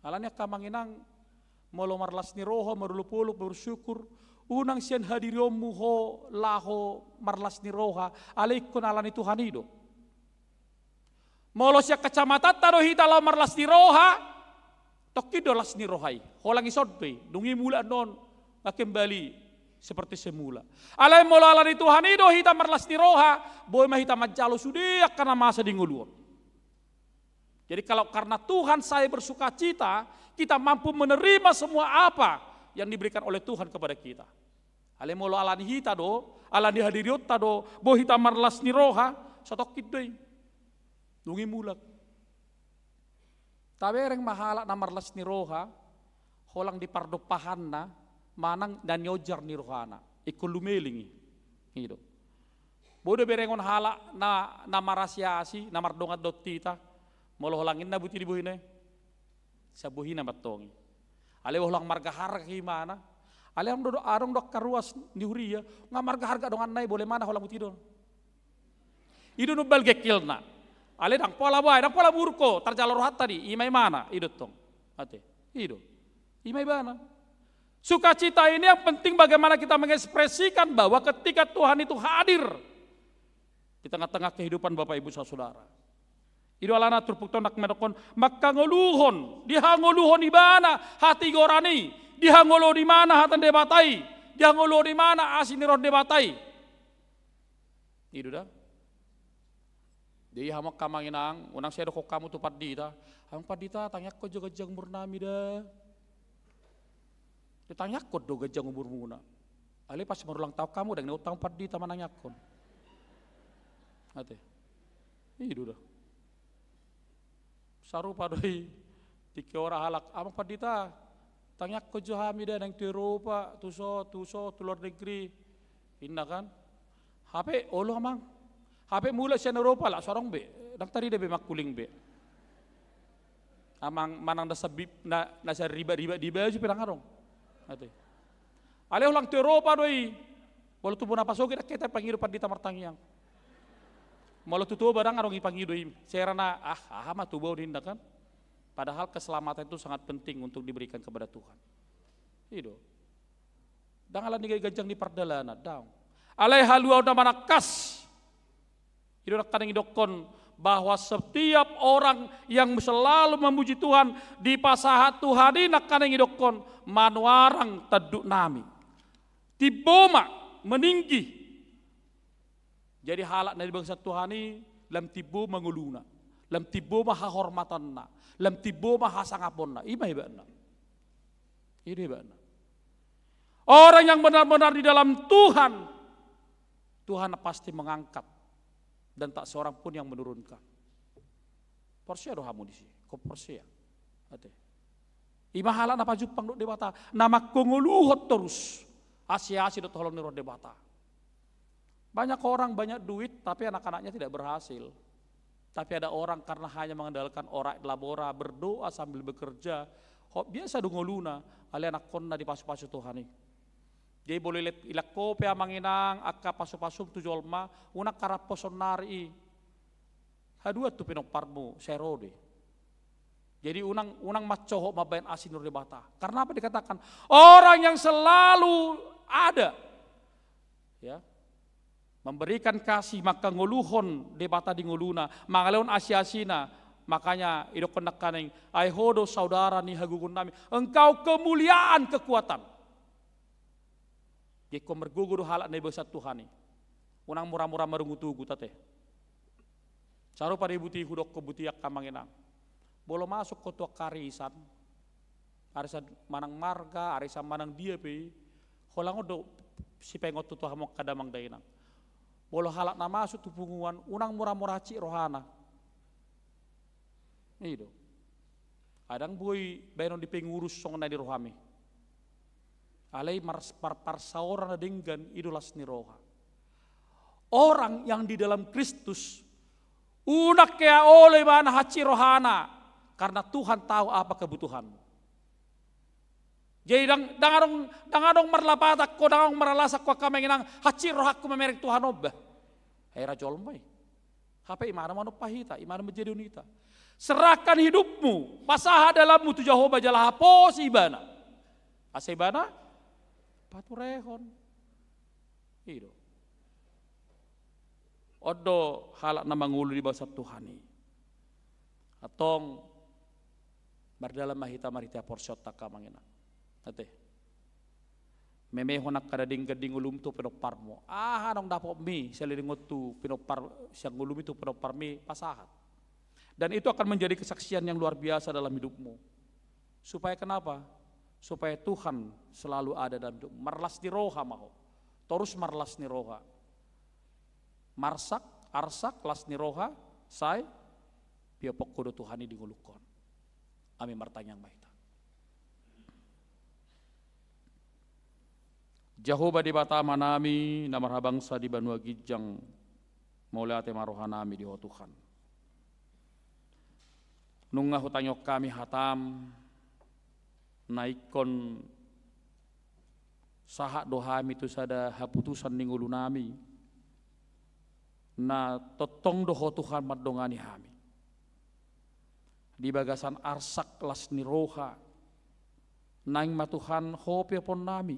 Alanya kamanginang molomar lasni roho marolopolop bersyukur unang sian hadiriyomu ho laho marlasni roha alaikun alani Tuhan itu. Molo siya kacamata taro hita la marlasni roha tokido lasni rohai holang isodbe dungi mula non kembali seperti semula. Alai molo alani Tuhan itu hita marlasni roha boy mahita majalo sudah karena masa dinguluan. Jadi kalau karena Tuhan saya bersuka cita, kita mampu menerima semua apa yang diberikan oleh Tuhan kepada kita. Ale molo alani hita do, alani hadiriota do, bo hita marlasni roha, sotokit doy. Dungi mulak. Tabereng mahala na marlasni roha, holang di pardopahanna, manang dan nyojar ni rohana. Ikul lumelingi. Gitu. Bodo berengon hala na marasiasi, na mardongat dot tita, molo holangin na buti dibuhine. Sabuhina matongi. Ale holang marga harga gimana? Ale arong dok karuas ni huria, ngamarga harga dongan nai boleh mana holang buti don. Idu nubal gekilna. Ale dang pola bae, dang pola burko, tarjalo rohat tadi, imai mana? Idu tong. Ate. Idu. Imai mana? Sukacita ini yang penting bagaimana kita mengekspresikan bahwa ketika Tuhan itu hadir di tengah-tengah kehidupan Bapak Ibu Saudara. Idu alana turpuk tonak medokon maka ngoluhon, dihangoluhon di mana hati gorani, dihangolo di mana hatan debatai, dihangolo di mana asin roh debatai. Idu dah. Di hamak kamanginang, unang saya doko kamu tu padita. Hamang padita tanya ko jo gajang murnami dah. Ditanya ko do gajang umur muna. Ale pas marulang tahu kamu dan utang padita mananya kon. Ate. Itu dah. Saru padoi tiki ora halak amang padita. Tanya ko jo hamida nang Eropa, tuso tu luar negeri. Inna kan? HP olo amang. HP mula siya na Eropa lah, sorong be. Daktari de be makuling be. Amang manang nasa riba di baju pinangarong. Ate. Ale ulang tu Eropa doi. Bolo tu puna pasogi kita pangiru padita martangiang. Malu tu barang arong ipangiru doi. Serana mah tu bau dinda kan. Padahal keselamatan itu sangat penting untuk diberikan kepada Tuhan. Itu. Dangalan ni gajang di pardalana daw. Alai halua udah manakas. Itu kadang idokon bahwa setiap orang yang selalu memuji Tuhan di pasahat Tuhan ini kadang idokon manuarang taduk nami. Tiboma meninggi. Jadi halak dari bangsa Tuhan ini lam tibo manguluna. Lam tibo mahahormatanna. Lam tibo mahasangaponna. Ima ibana. Ini ibana. Orang yang benar-benar di dalam Tuhan, Tuhan pasti mengangkat dan tak seorang pun yang menurunkan. Persia dohamu di sini, kau persia. Ate. Imahala napa Jepang dok debata, nama konguluhot terus. Asia-asia dok tolong niro debata. Banyak orang banyak duit, tapi anak-anaknya tidak berhasil. Tapi ada orang karena hanya mengandalkan orak labora, berdoa sambil bekerja. Biasa dongoluna, ali anak konna di pasu-pasu Tuhan ini. Jadi boleh lihat ilak kopi amanginang, akka pasu-pasu tu jolma, unak karaposon nari. Hadua tu pinoparmu, serode. Jadi unang macohok mabayan asin nur debata. Karena apa dikatakan? Orang yang selalu ada, ya, memberikan kasih maka nguluhon debata di nguluna, mangaleon asia-asina. Makanya idok kenakaning aihodo saudara ni hagugun nami, engkau kemuliaan kekuatan. Jika mergugur halak na ibasat Tuhan ni, unang murah-murah marungutugu tate. Saru pada ibu ti hudok kebutiak kamanginang. Bolo masuk ke tua karisan, arisan manang marga, arisan manang dia pe, holango do si pengot tu tuah mok kadamang dainang. Bolo halak na masuk tu punguan, unang murah-murah cik rohana. Itu. Adang boy bayon di pengurus song na di rohami. Alai parsaora na denggan idolas ni roha. Orang yang di dalam Kristus unak kaya oleh mana haci rohana karena Tuhan tahu apa kebutuhanmu. Jadi dangadong marlapatak ko dangadong maralasak ko kamenginang haci rohaku memerek Tuhan obah. Hai rajol mai. Hape imana mano pahita, imana menjadi unita. Serahkan hidupmu, pasaha dalammu tu Jehovah jalah hapos ibana. Asibana paturehon. Itu. Odo halak na mangulu di bawah Tuhan ini. Atong berdalam mahita marita porsyot tak kamangina. Ate. Memehonak kadading gading ulum tu penopar mo. Anong dapo mi seliringot tu penopar siang ulum itu penopar mi pasahat. Dan itu akan menjadi kesaksian yang luar biasa dalam hidupmu. Supaya kenapa? Supaya Tuhan selalu ada dalam hidup. Marlas ni roha maho. Terus marlas ni roha. Marsak, arsak, las ni roha, say, piapok kudo Tuhan ini dingulukon. Amin martanyang mahita. Jehovah di bata manami, namar bangsa di banua gijang, mulai ate marohanami di ho Tuhan. Nungah hutanyok kami hatam, naikon sahak dohami itu sada haputusan ningulu nami na totong doho Tuhan madongani hami di bagasan arsak las niroha naing matuhan hope pon nami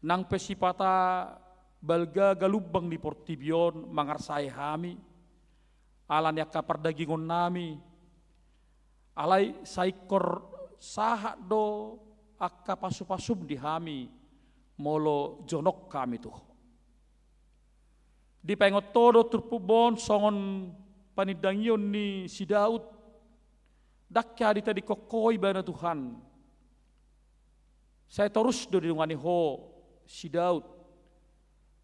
nang pesipata balga galubang di portibion mangarsai hami alan yaka perdagingon nami alai saikor sahak do akka pasu-pasum di hami molo jonok kami tuh. Di pengot todo turpubon songon panidangyon ni si Daud. Dakya di tadi kokoi bana Tuhan. Saya terus do dingani ho si Daud.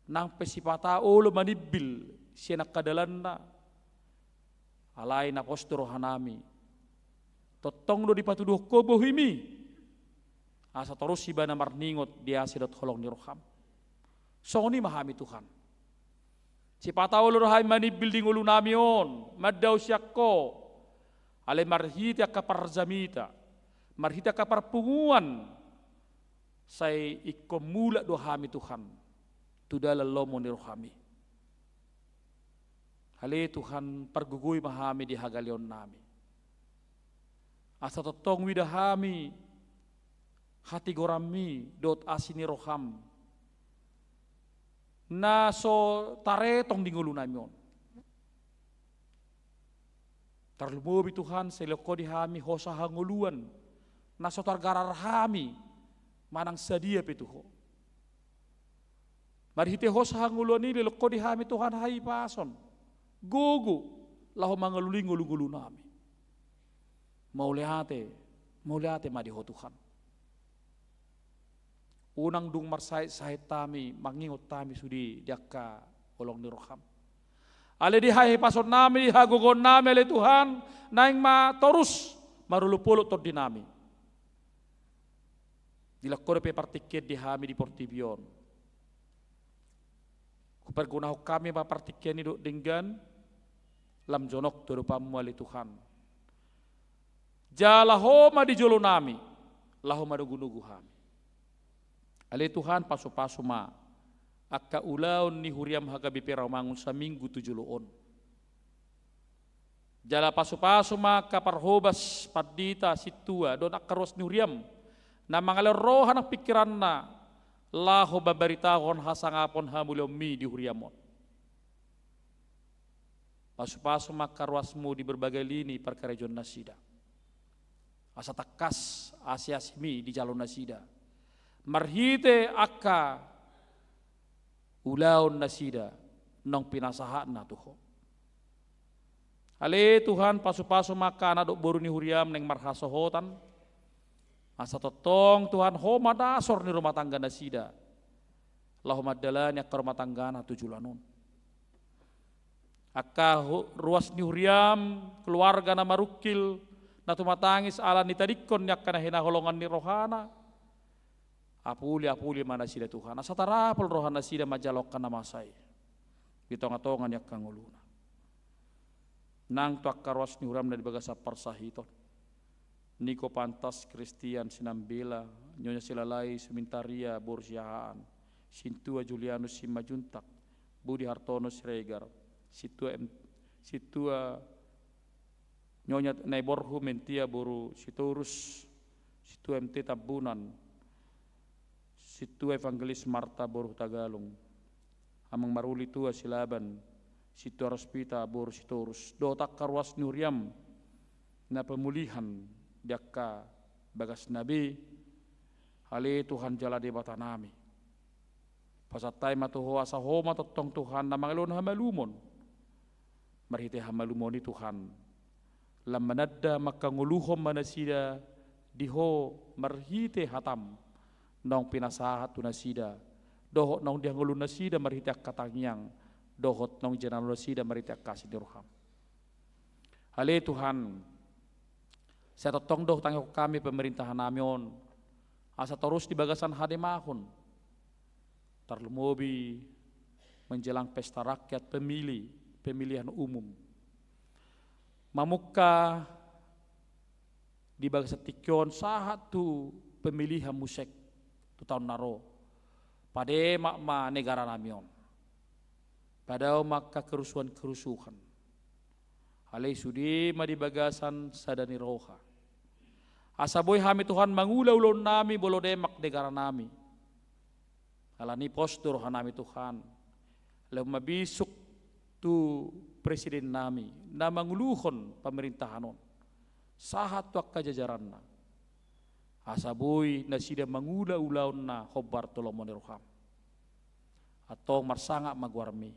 Nang pesipata ulo manibil siya nakadalan na. Alay na postoro hanami. Totong do dipatuduh ko bohimi. Asa terus si bana marningot dia sidot holong ni roham. So ni mahami Tuhan. Si patao lorohay manibil ding ulo namion, maddaw siya ko, alay marhita kaparzamita, marhita kaparpunguan, say ikomula dohami Tuhan, tudala lomo ni rohami. Hali Tuhan perguguy mahami di hagalion nami. Asa totong widahami, hati gorami, dot asini roham, na so taretong dingulo namin. Tarlumobi Tuhan sa iloko di hami hosa hanguluan na so targararhami manang sadia pituho. Marhite hosa hanguluan ni iloko di hami Tuhan hai pason. Gugu laho mangaluling ngulu-ngulu nami. Maulihate madiho Tuhan. Unang dung marsait sahit tami, mangingot tami sudi diakka olong ni roham. Ale di hai pason nami, hagugon nami ale Tuhan, naing torus marulupulot to dinami. Dilakore pe partiket di hami di Portibion. Kupergunaho kami pa partiket ni do dinggan, lam jonok to rupamu ale Tuhan. Jalahoma di jolo nami, lahoma do gunugu hami. Ale Tuhan paso-paso ma akka ulaon ni huriam hagabi peramangun sa minggu 7 loon. Jala paso-paso ma kaparhobas padita situa don akaros ni huriam na mangalorohan ang pikiran na laho babaritahon hasangapon hamulomi di huriamon. Paso-paso ma karwasmu di berbagai lini perkarejon nasida. Asa takas asiasmi di jalon nasida. Marhite akka ulaon nasida nong pinasahaan na tuho. Ale Tuhan paso-paso maka na do boru ni huriam neng marhasohotan. Asa totong Tuhan homa dasor ni rumah tangga nasida. Lahoma dalanya ke rumah tangga na 7 lanon. Akka ruas ni huriam keluarga na marukil na tumatangis ala ni tadikon yak kana hinaholongan ni rohana. Apuli mana sida Tuhan. Asa tarapol rohana sida majalok kana masay. Bitonga-tongan yak kanguluna. Nang tuak karwas ni huram na dibagasa parsahiton. Niko Pantas Christian Sinambela, Nyonya Silalai Sumintaria Borsiahaan, Sintua Julianus Simajuntak, Budi Hartono Siregar, Situa Nyonya Naiborhu Mentia Boru Siturus, Situa MT Tabunan, Situa Evangelis Marta Boru Tagalong, Amang Maruli Tua Silaban, Situa Rospita Boru Siturus, Dotak Karwas Nuriam, na pemulihan diakka bagas nabi, hali Tuhan jala di batanami. Pasatay matuho asa homa totong Tuhan na mangalon hamalumon. Marhite hamalumon ni Tuhan. Lam manadda makanguluhom manasida diho marhite hatam nong pinasahat tunasida. Dohot nong diangulun nasida marhite katangyang. Dohot nong janalun nasida marhite kasih dirham. Hale Tuhan, saya totong doh tanggung kami pemerintahan namion. Asa terus di bagasan hademahun. Tarlumobi menjelang pesta rakyat pemilihan umum. Mamuka di bagasan tikyon sahat tu pemilihan musik tu tahun naro. Pada makma negara namion. Pada maka kerusuhan. Halai sudi ma di bagasan sadani roha. Asaboy hami Tuhan mangulaw-ulaw nami bolo demak negara nami. Alani postur hanami Tuhan. Lalu mabisuk tu presiden nami na manguluhon pemerintahanon. Sahat tu kajajaran na. Asaboy na sida mangulaw-ulaw na hobar tolomon roham. Atau marsanga magwarmi.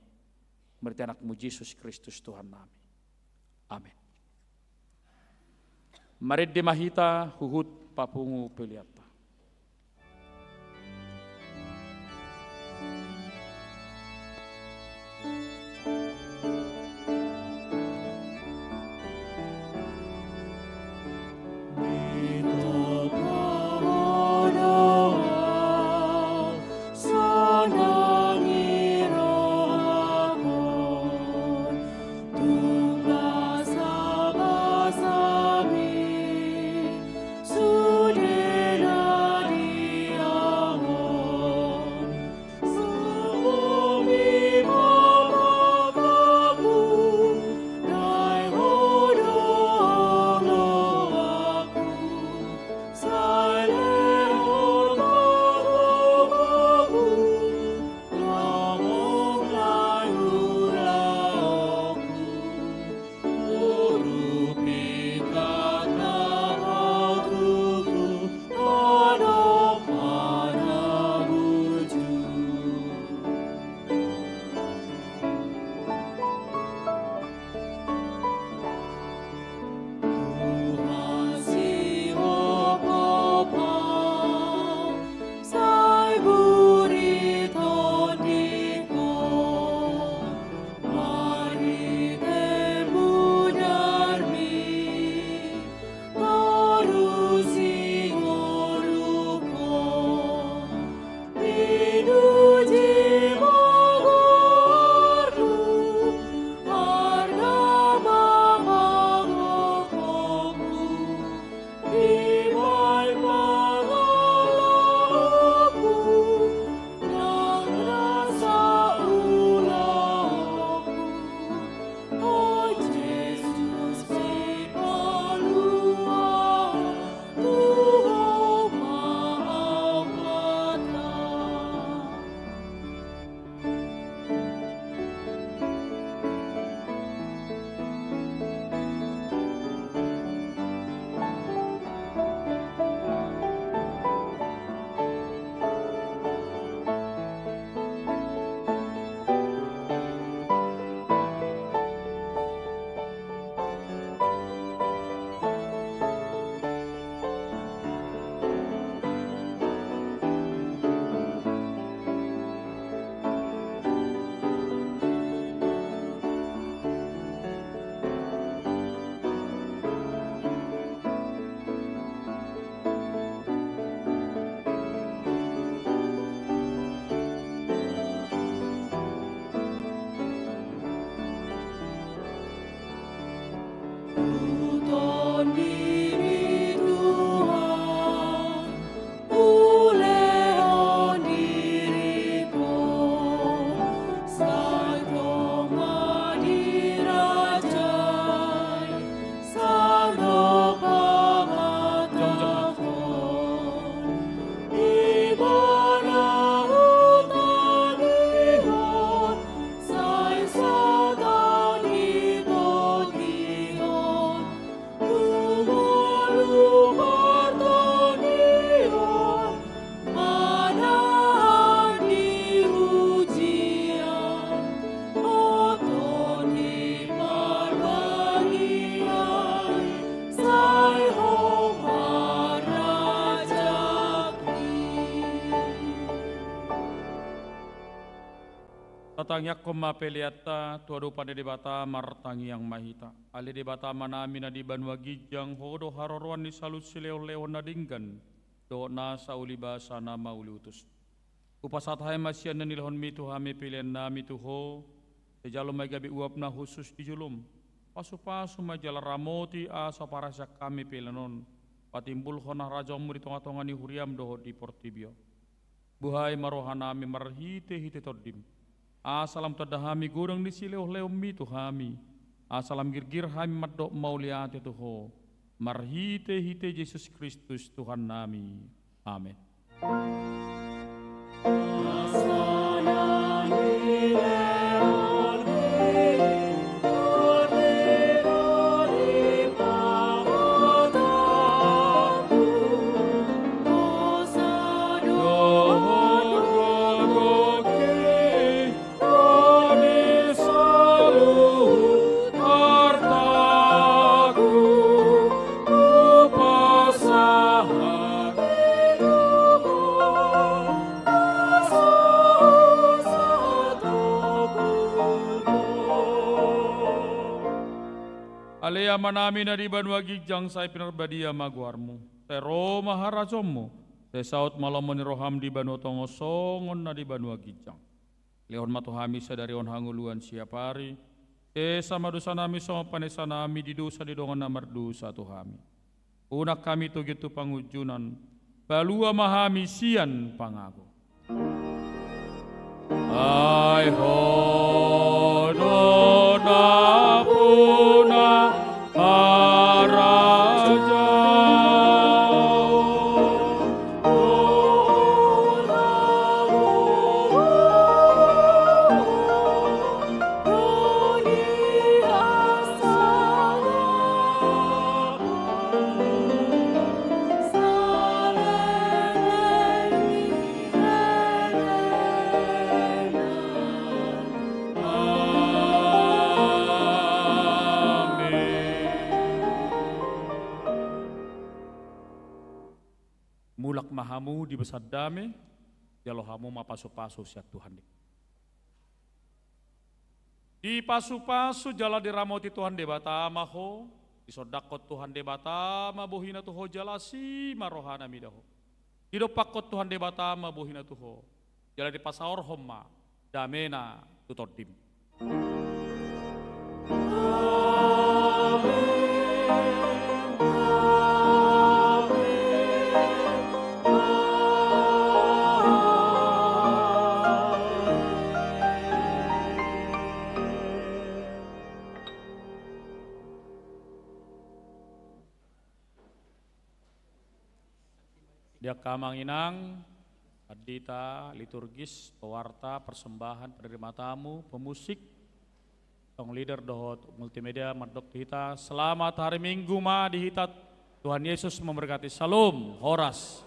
Berarti anak-Mu Yesus Kristus Tuhan kami. Amin. Mari dimahita huhut papungu peliata. Tatangyak koma peliata tuadu pada debata martangi yang mahita. Ali debata manami na di banwa gijang hodo haroroan ni salut sileo leo nadinggan. Do na sauli basa na mauliutus. Upasat hai masyan na nilhon mitu hami pilihan na mitu ho. Sejalo may gabi uap na khusus di julum. Pasu-pasu majala ramoti asa parasak kami pilihanon. Patimbul hona rajong muri tonga-tonga ni huriam doho di portibio. Buhay marohanami marhite hite todim. Asalam tadahami gurang ni sileo leo mitu hami. Asalam girgir hami madok mauliate tuho. Marhite hite Yesus Kristus Tuhan nami. Amin. So manami na di banwa gigjang say pinarbadia magwarmo. Pero maharasomo, saut malamon ni roham di banwa tongosongon na di banwa gigjang. Lehon matuhami sa dari on hanguluan siapari, sama dosa nami sama panesa nami di dosa di dongan namar dosa tuhami. Unak kami tu gitu pangujunan, balua mahami sian pangago. Ai hono na puna haraja. Mulak mahamu di besar dame, jalo hamu mapasu-pasu siat Tuhan. Di pasu-pasu jala diramoti Tuhan debata maho, di sodakot Tuhan debata mabuhina tuho jalasi marohana midaho. Hidup pakot Tuhan debata mabuhina tuho, jala di pasaor homma, damena tutodim. Dia kamanginang, adita, liturgis, pewarta, persembahan, penerima tamu, pemusik, tong leader dohot multimedia mardok dihita. Selamat hari Minggu ma dihitat. Tuhan Yesus memberkati. Salam, horas.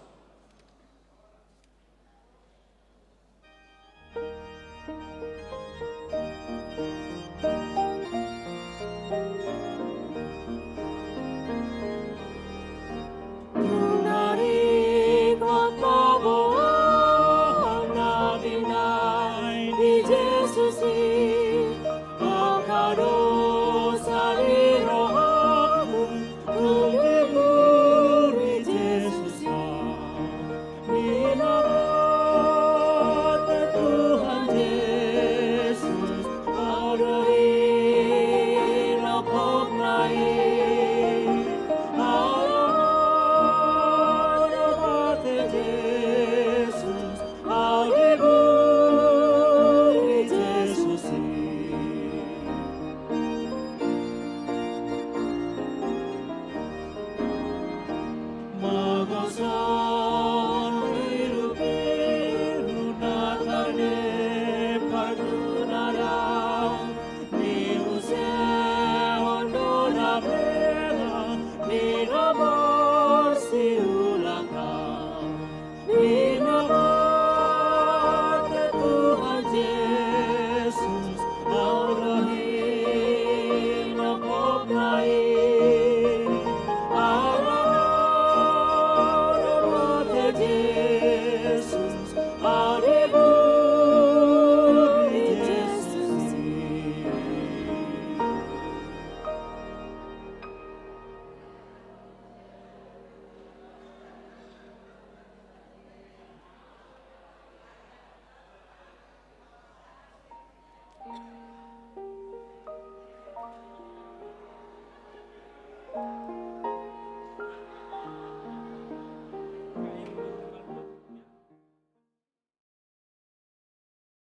Magosa